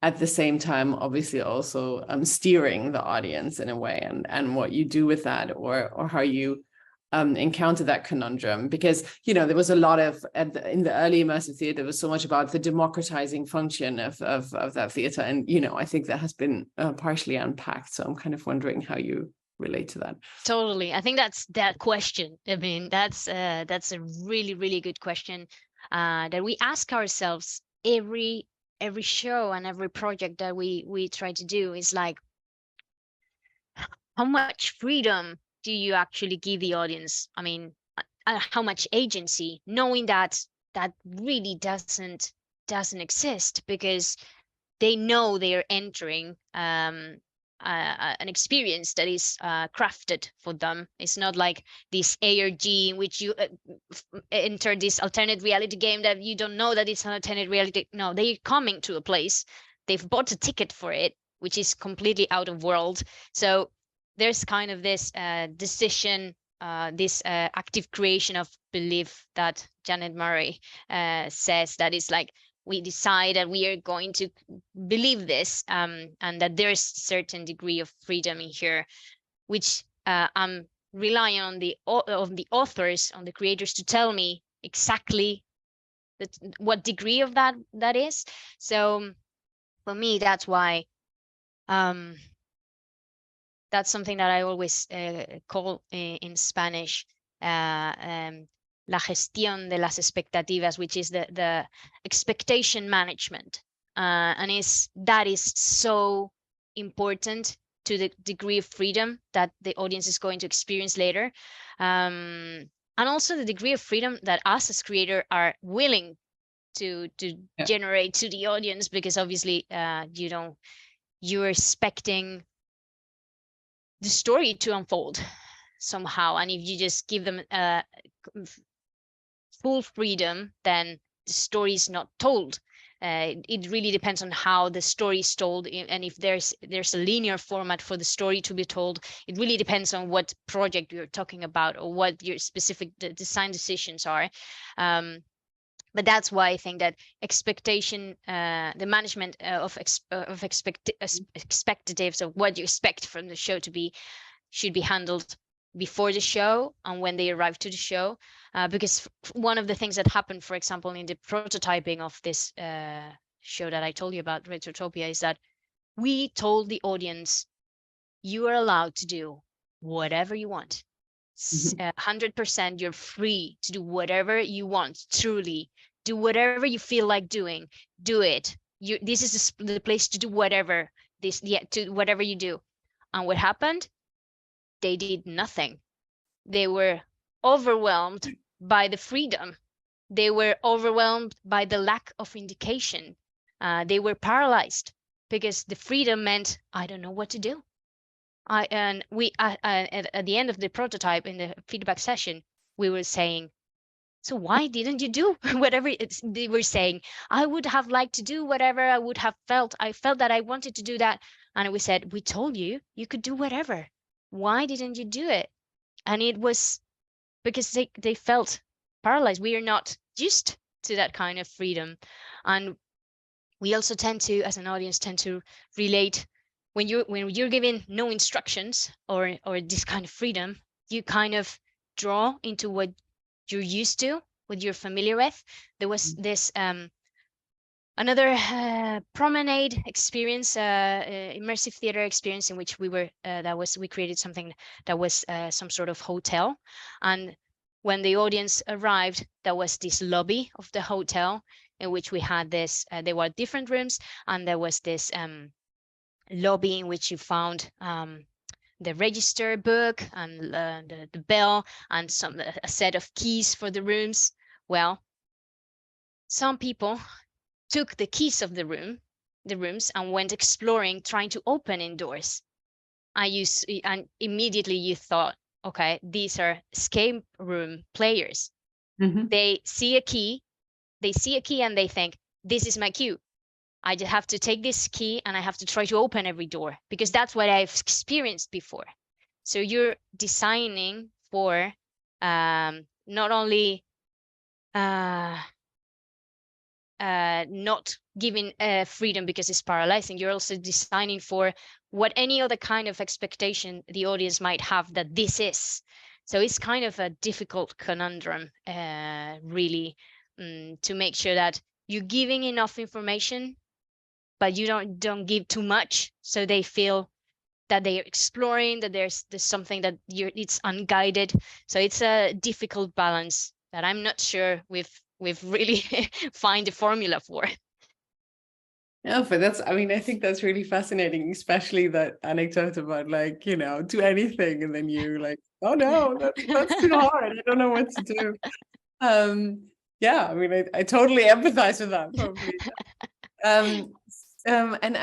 at the same time, obviously also steering the audience in a way, and what you do with that, or how you encounter that conundrum. Because there was a lot of, in the early immersive theater, there was so much about the democratizing function of that theater, and I think that has been partially unpacked. So I'm kind of wondering how you relate to that. Totally. I think that's that question. I mean, that's a really, really good question that we ask ourselves every show and every project that we try to do. Is like, how much freedom do you actually give the audience? I mean, how much agency, knowing that really doesn't exist, because they know they're entering an experience that is crafted for them. It's not like this ARG in which you enter this alternate reality game that you don't know that it's an alternate reality. No, they're coming to a place, they've bought a ticket for it, which is completely out of world. So there's kind of this decision, this active creation of belief that Janet Murray says, that is like, we decide that we are going to believe this, and that there's certain degree of freedom in here, which I'm relying on the authors, on the creators, to tell me exactly what degree of that is. So for me, that's why that's something that I always call in Spanish la gestión de las expectativas, which is the expectation management, and that is so important to the degree of freedom that the audience is going to experience later, and also the degree of freedom that us as creator are willing to generate to the audience, because obviously you're expecting the story to unfold somehow, and if you just give them full freedom, then the story is not told. It really depends on how the story is told, and if there's a linear format for the story to be told. It really depends on what project you're talking about or what your specific design decisions are. But that's why I think that expectation, the management of expectatives of what you expect from the show to be, should be handled before the show and when they arrive to the show. Because one of the things that happened, for example, in the prototyping of this show that I told you about, Retrotopia, is that we told the audience, you are allowed to do whatever you want. 100%, you're free to do whatever you want. Truly, do whatever you feel like doing. Do it. This is the place to do whatever. To whatever you do. And what happened? They did nothing. They were overwhelmed by the freedom. They were overwhelmed by the lack of indication. They were paralyzed because the freedom meant, I don't know what to do. At the end of the prototype, in the feedback session, we were saying, so why didn't you do whatever they were saying? I would have liked to do whatever I would have felt. I felt that I wanted to do that. And we said, we told you could do whatever. Why didn't you do it? And it was because they felt paralyzed. We are not used to that kind of freedom. And we also tend to, as an audience, relate. When you're given no instructions or this kind of freedom, you kind of draw into what you're used to, what you're familiar with. There was this another promenade experience, immersive theater experience, in which we created something that was some sort of hotel, and when the audience arrived, there was this lobby of the hotel in which we had this. There were different rooms, and there was this lobby in which you found the register book and the bell and a set of keys for the rooms. Well, some people took the keys of the rooms and went exploring, trying to open indoors. And immediately you thought, okay, these are escape room players. They see a key and they think, this is my cue. I just have to take this key and I have to try to open every door, because that's what I've experienced before. So you're designing for not only not giving freedom because it's paralyzing, you're also designing for what any other kind of expectation the audience might have that this is. So it's kind of a difficult conundrum, really, to make sure that you're giving enough information, but you don't give too much, so they feel that they're exploring, that there's something that it's unguided. So it's a difficult balance that I'm not sure we've really find a formula for. Yeah, but I think that's really fascinating, especially that anecdote about, like, do anything, and then you're like, oh no, that's too hard. I don't know what to do. Yeah, I totally empathize with that, probably. And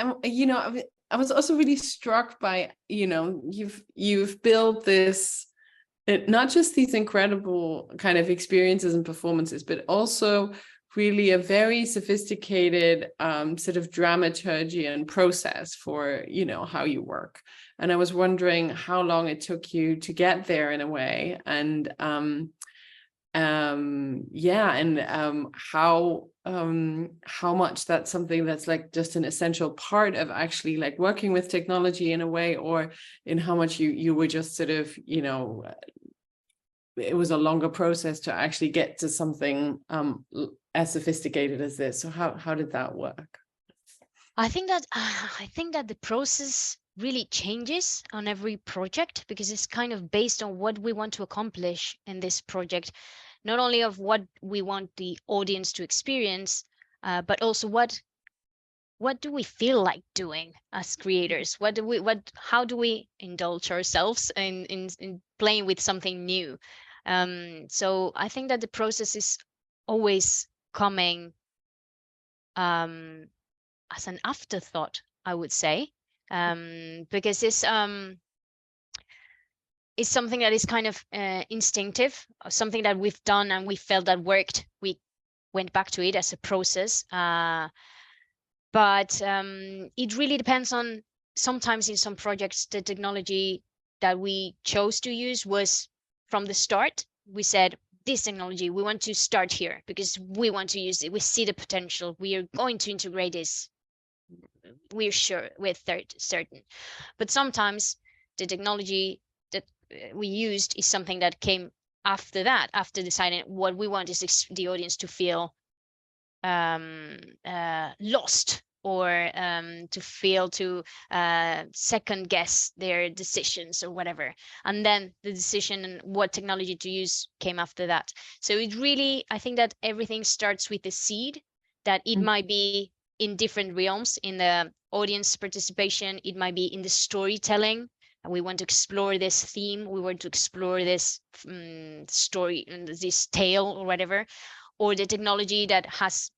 I was also really struck by, you've built this, not just these incredible kind of experiences and performances, but also really a very sophisticated sort of dramaturgy and process for, you know, how you work. And I was wondering how long it took you to get there in a way, and how much that's something that's like just an essential part of actually like working with technology in a way, or in how much you were just sort of, you know, it was a longer process to actually get to something as sophisticated as this. So how did that work? I think that the process really changes on every project, because it's kind of based on what we want to accomplish in this project, not only of what we want the audience to experience, but also what do we feel like doing as creators? How do we indulge ourselves in playing with something new? So I think that the process is always coming as an afterthought, I would say, because it's something that is kind of instinctive, something that we've done and we felt that worked. We went back to it as a process, but it really depends on, sometimes in some projects, the technology that we chose to use was from the start. We said, this technology, we want to start here because we want to use it. We see the potential. We are going to integrate this. We're sure, we're certain. But sometimes the technology that we used is something that came after that, after deciding what we want is the audience to feel lost, or to feel to second guess their decisions or whatever. And then the decision and what technology to use came after that. So it really, I think that everything starts with the seed, that it might be in different realms, in the audience participation, it might be in the storytelling. And we want to explore this theme, we want to explore this story, this tale or whatever, or the technology that has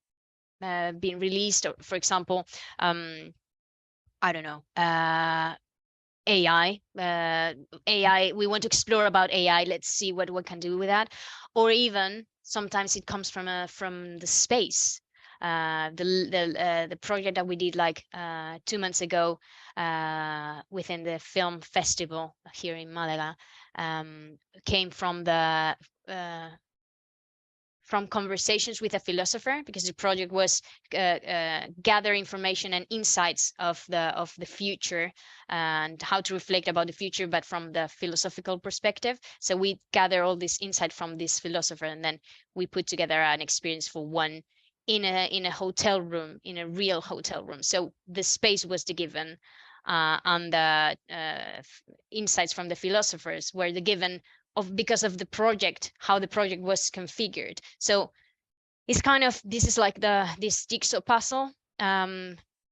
been released, or, for example, I don't know, AI. AI. We want to explore about AI. Let's see what we can do with that. Or even sometimes it comes from the space. The project that we did like 2 months ago within the film festival here in Malaga came from the from conversations with a philosopher, because the project was gather information and insights of the future and how to reflect about the future, but from the philosophical perspective. So we gather all this insight from this philosopher, and then we put together an experience for one in a hotel room, in a real hotel room. So the space was the given, and the insights from the philosophers were the given because of the project, how the project was configured. So it's kind of, this is like this jigsaw puzzle.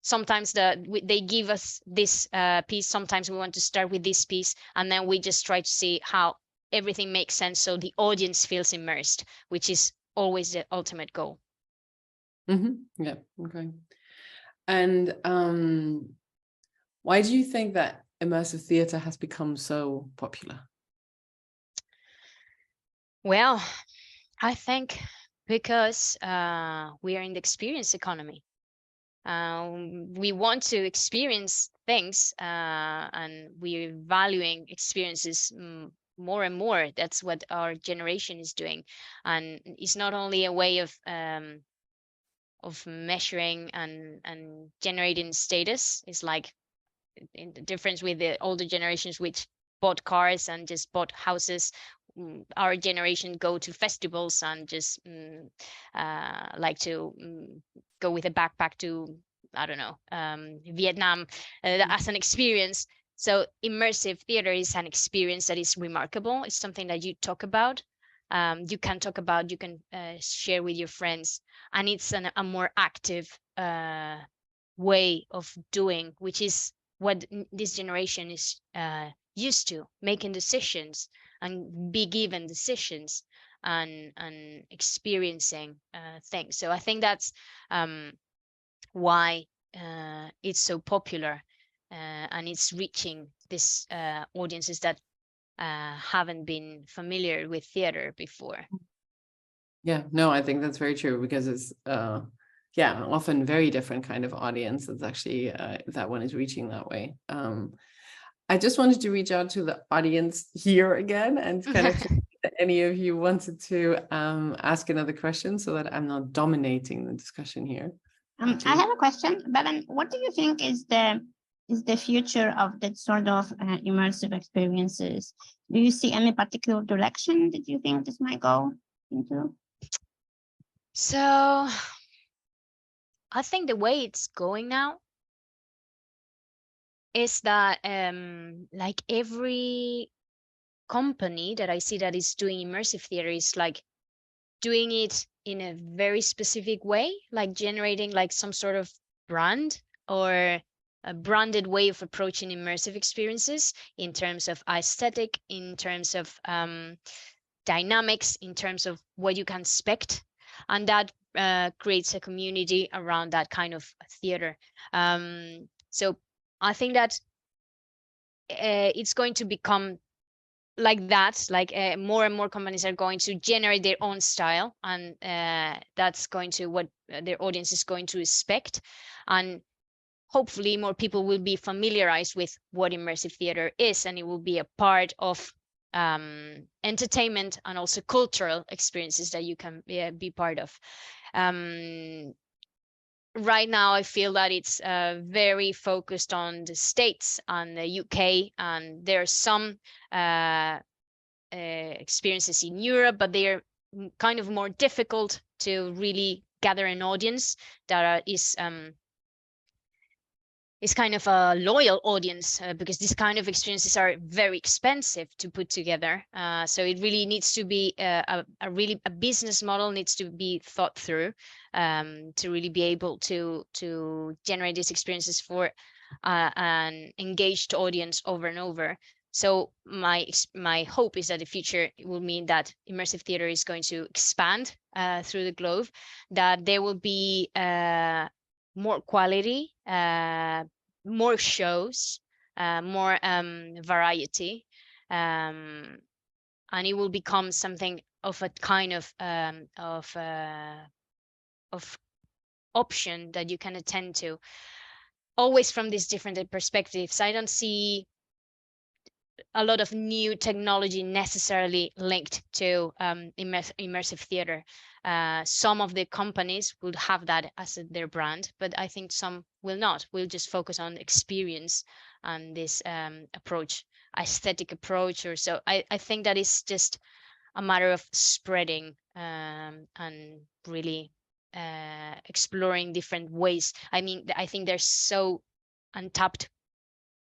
Sometimes they give us this piece, sometimes we want to start with this piece, and then we just try to see how everything makes sense so the audience feels immersed, which is always the ultimate goal. Yeah, okay. And why do you think that immersive theatre has become so popular? Well, I think because we are in the experience economy. We want to experience things, and we're valuing experiences more and more. That's what our generation is doing, and it's not only a way of measuring and generating status. It's like in the difference with the older generations, which bought cars and just bought houses. Our generation go to festivals and just like to go with a backpack to, I don't know, Vietnam as an experience. So immersive theater is an experience that is remarkable. It's something that you talk about, you can talk about, you can share with your friends, and it's a more active way of doing, which is what this generation is used to, making decisions and be given decisions and experiencing things. So I think that's why it's so popular, and it's reaching this audiences that haven't been familiar with theater before. Yeah, no, I think that's very true, because it's yeah, often very different kind of audience that's actually that one is reaching that way. I just wanted to reach out to the audience here again and kind of if any of you wanted to ask another question, so that I'm not dominating the discussion here. I have a question, Belén. What do you think is the future of that sort of immersive experiences? Do you see any particular direction that you think this might go into? So I think the way it's going now is that like every company that I see that is doing immersive theater is like doing it in a very specific way, like generating like some sort of brand or a branded way of approaching immersive experiences in terms of aesthetic, in terms of dynamics, in terms of what you can expect, and that creates a community around that kind of theater. So I think that it's going to become like that, like more and more companies are going to generate their own style, and that's going to what their audience is going to expect, and hopefully more people will be familiarized with what immersive theater is, and it will be a part of entertainment and also cultural experiences that you can be part of. Right now I feel that it's very focused on the States and the UK, and there are some experiences in Europe, but they are kind of more difficult to really gather an audience that is kind of a loyal audience, because these kind of experiences are very expensive to put together. So it really needs to be a business model needs to be thought through to really be able to generate these experiences for an engaged audience over and over. So my hope is that the future will mean that immersive theater is going to expand through the globe, that there will be more quality, more shows, more variety, and it will become something of a kind of option that you can attend to, always from these different perspectives. I don't see a lot of new technology necessarily linked to immersive theater. Some of the companies will have that as their brand, but I think some will not. We'll just focus on experience and this approach, aesthetic approach, or so. I think that is just a matter of spreading and really exploring different ways. I mean, I think there's so untapped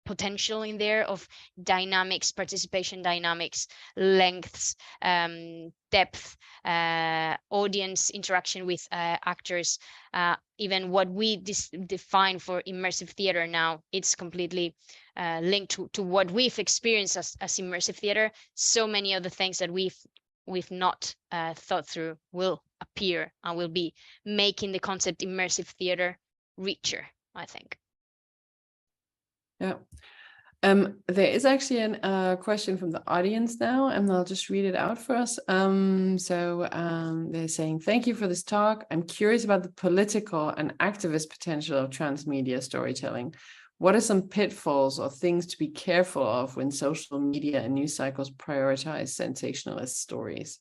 potential in there of dynamics, participation dynamics, lengths, depth, audience interaction with actors. Even what we define for immersive theater now, it's completely linked to what we've experienced as immersive theater. So many of the things that we've not thought through will appear and will be making the concept immersive theater richer, I think. Yeah. There is actually a question from the audience now, and I'll just read it out for us. They're saying, thank you for this talk. I'm curious about the political and activist potential of transmedia storytelling. What are some pitfalls or things to be careful of when social media and news cycles prioritize sensationalist stories?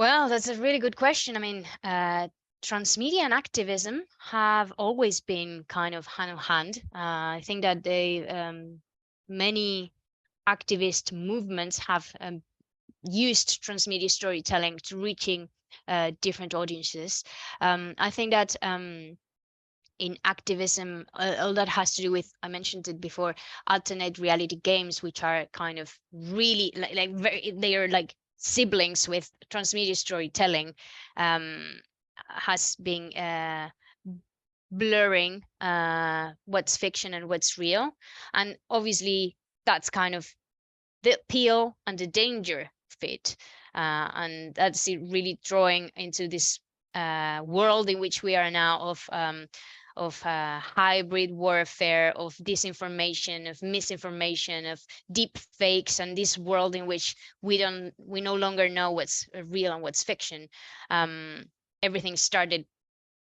Well, that's a really good question. I mean, transmedia and activism have always been kind of hand in hand. I think that many activist movements have used transmedia storytelling to reaching different audiences. I think that in activism, all that has to do with, I mentioned it before, alternate reality games, which are kind of really they are like siblings with transmedia storytelling, has been blurring what's fiction and what's real. And obviously that's kind of the appeal and the danger of it. And that's it, really drawing into this world in which we are now of hybrid warfare, of disinformation, of misinformation, of deep fakes, and this world in which we no longer know what's real and what's fiction. Everything started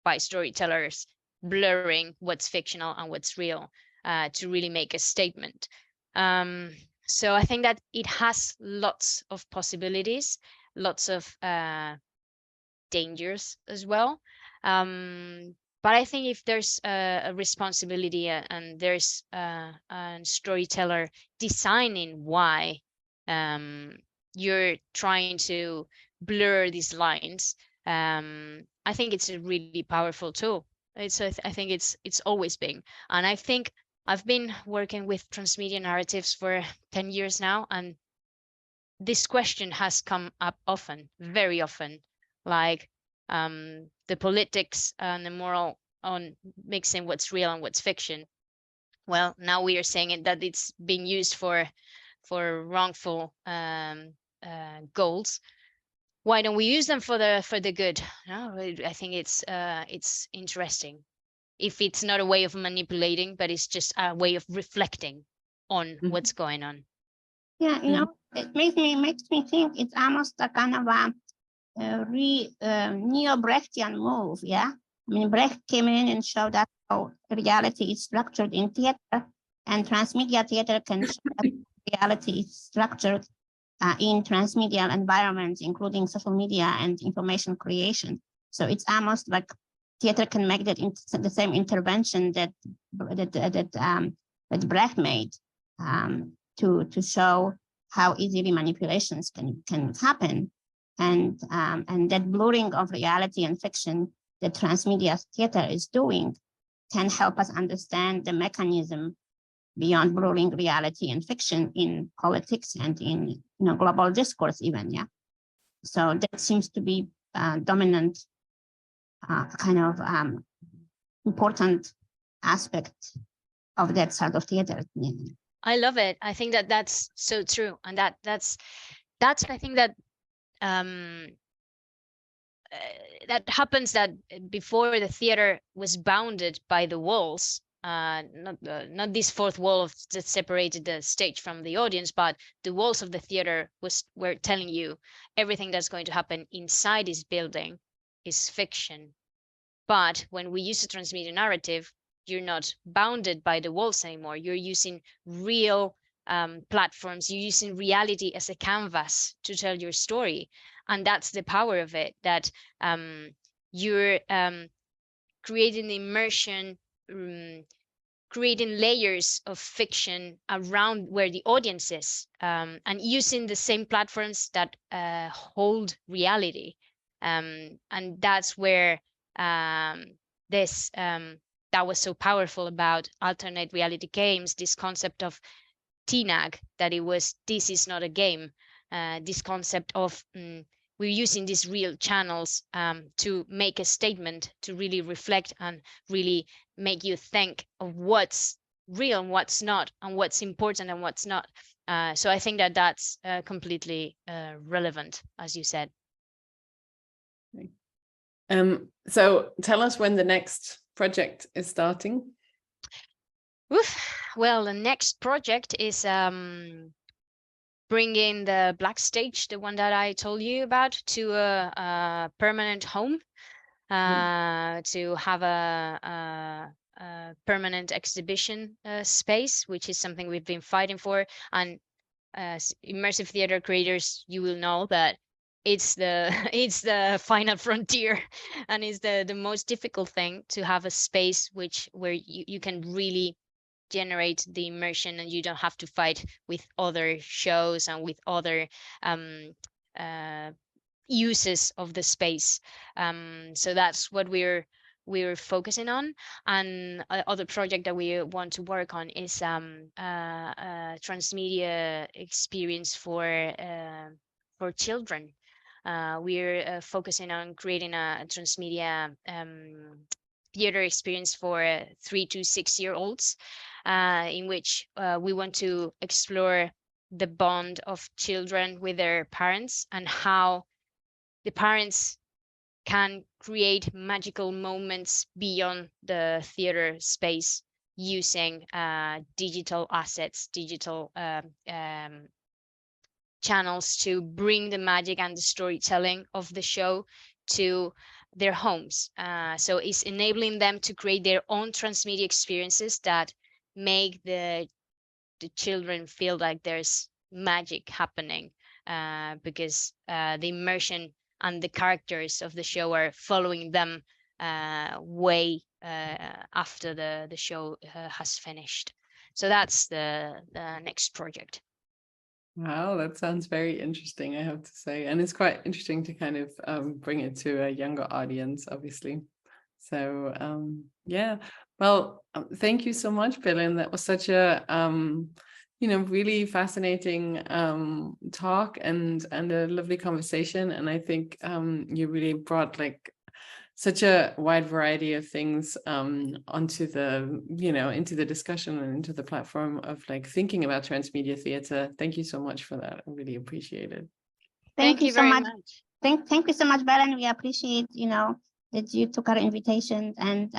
by storytellers blurring what's fictional and what's real to really make a statement. So I think that it has lots of possibilities, lots of dangers as well. But I think if there's a responsibility and there's a storyteller designing why you're trying to blur these lines, I think it's a really powerful tool. I think it's always been, and I think I've been working with transmedia narratives for 10 years now, and this question has come up often, very often, like the politics and the moral on mixing what's real and what's fiction. Well, now we are saying it, that it's being used for wrongful goals. Why don't we use them for the good? No, I think it's interesting. If it's not a way of manipulating, but it's just a way of reflecting on what's going on. Yeah, you know, it makes me think it's almost a kind of a neo-Brechtian move. Yeah, I mean, Brecht came in and showed us how reality is structured in theater, and transmedia theater can show that reality is structured in transmedia environments, including social media and information creation. So it's almost like theater can make that the same intervention that Brecht made to show how easily manipulations can happen, and that blurring of reality and fiction that transmedia theater is doing can help us understand the mechanism beyond blurring reality and fiction in politics and in global discourse even. Yeah, so that seems to be dominant kind of important aspect of that sort of theater. I love it. I think that that's so true, and that's I think that that happens, that before the theater was bounded by the walls, not this fourth wall that separated the stage from the audience, but the walls of the theater were telling you everything that's going to happen inside this building is fiction. But when we use a transmedia narrative, you're not bounded by the walls anymore. You're using real platforms. You're using reality as a canvas to tell your story. And that's the power of it, that you're creating immersion, creating layers of fiction around where the audience is, and using the same platforms that hold reality. And that's where that was so powerful about alternate reality games, this concept of TNAG, that this is not a game, this concept of we're using these real channels to make a statement, to really reflect and really make you think of what's real and what's not, and what's important and what's not. So I think that that's completely relevant, as you said. So tell us when the next project is starting. Well, the next project is bringing the black stage, the one that I told you about, to a permanent home, to have a permanent exhibition space, which is something we've been fighting for. And as immersive theater creators, you will know that it's the final frontier, and it's the most difficult thing, to have a space where you can really generate the immersion, and you don't have to fight with other shows and with other uses of the space. So that's what we're focusing on. And other project that we want to work on is transmedia experience for children. We're focusing on creating a transmedia theater experience for 3 to 6 year olds, in which we want to explore the bond of children with their parents, and how the parents can create magical moments beyond the theater space using digital assets, digital channels to bring the magic and the storytelling of the show to their homes. So it's enabling them to create their own transmedia experiences that make the children feel like there's magic happening, because the immersion and the characters of the show are following them way after the show has finished. So that's the next project. Wow, that sounds very interesting, I have to say. And it's quite interesting to kind of bring it to a younger audience, obviously. So yeah, well, thank you so much, Belén. That was such a really fascinating talk and a lovely conversation. And I think you really brought like such a wide variety of things onto the, into the discussion and into the platform of like thinking about transmedia theatre. Thank you so much for that. I really appreciate it. Thank you so very much. much. Thank you so much, Belén. We appreciate, that you took our invitation, and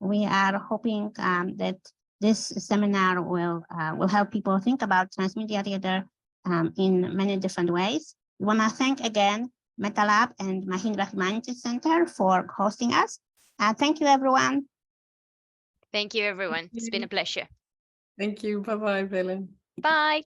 we are hoping that this seminar will help people think about transmedia theater in many different ways. We want to thank again MetaLab and Mahindra Humanities Center for hosting us. Thank you, everyone. Thank you, everyone. It's been a pleasure. Thank you. Bye-bye, Belén. Bye.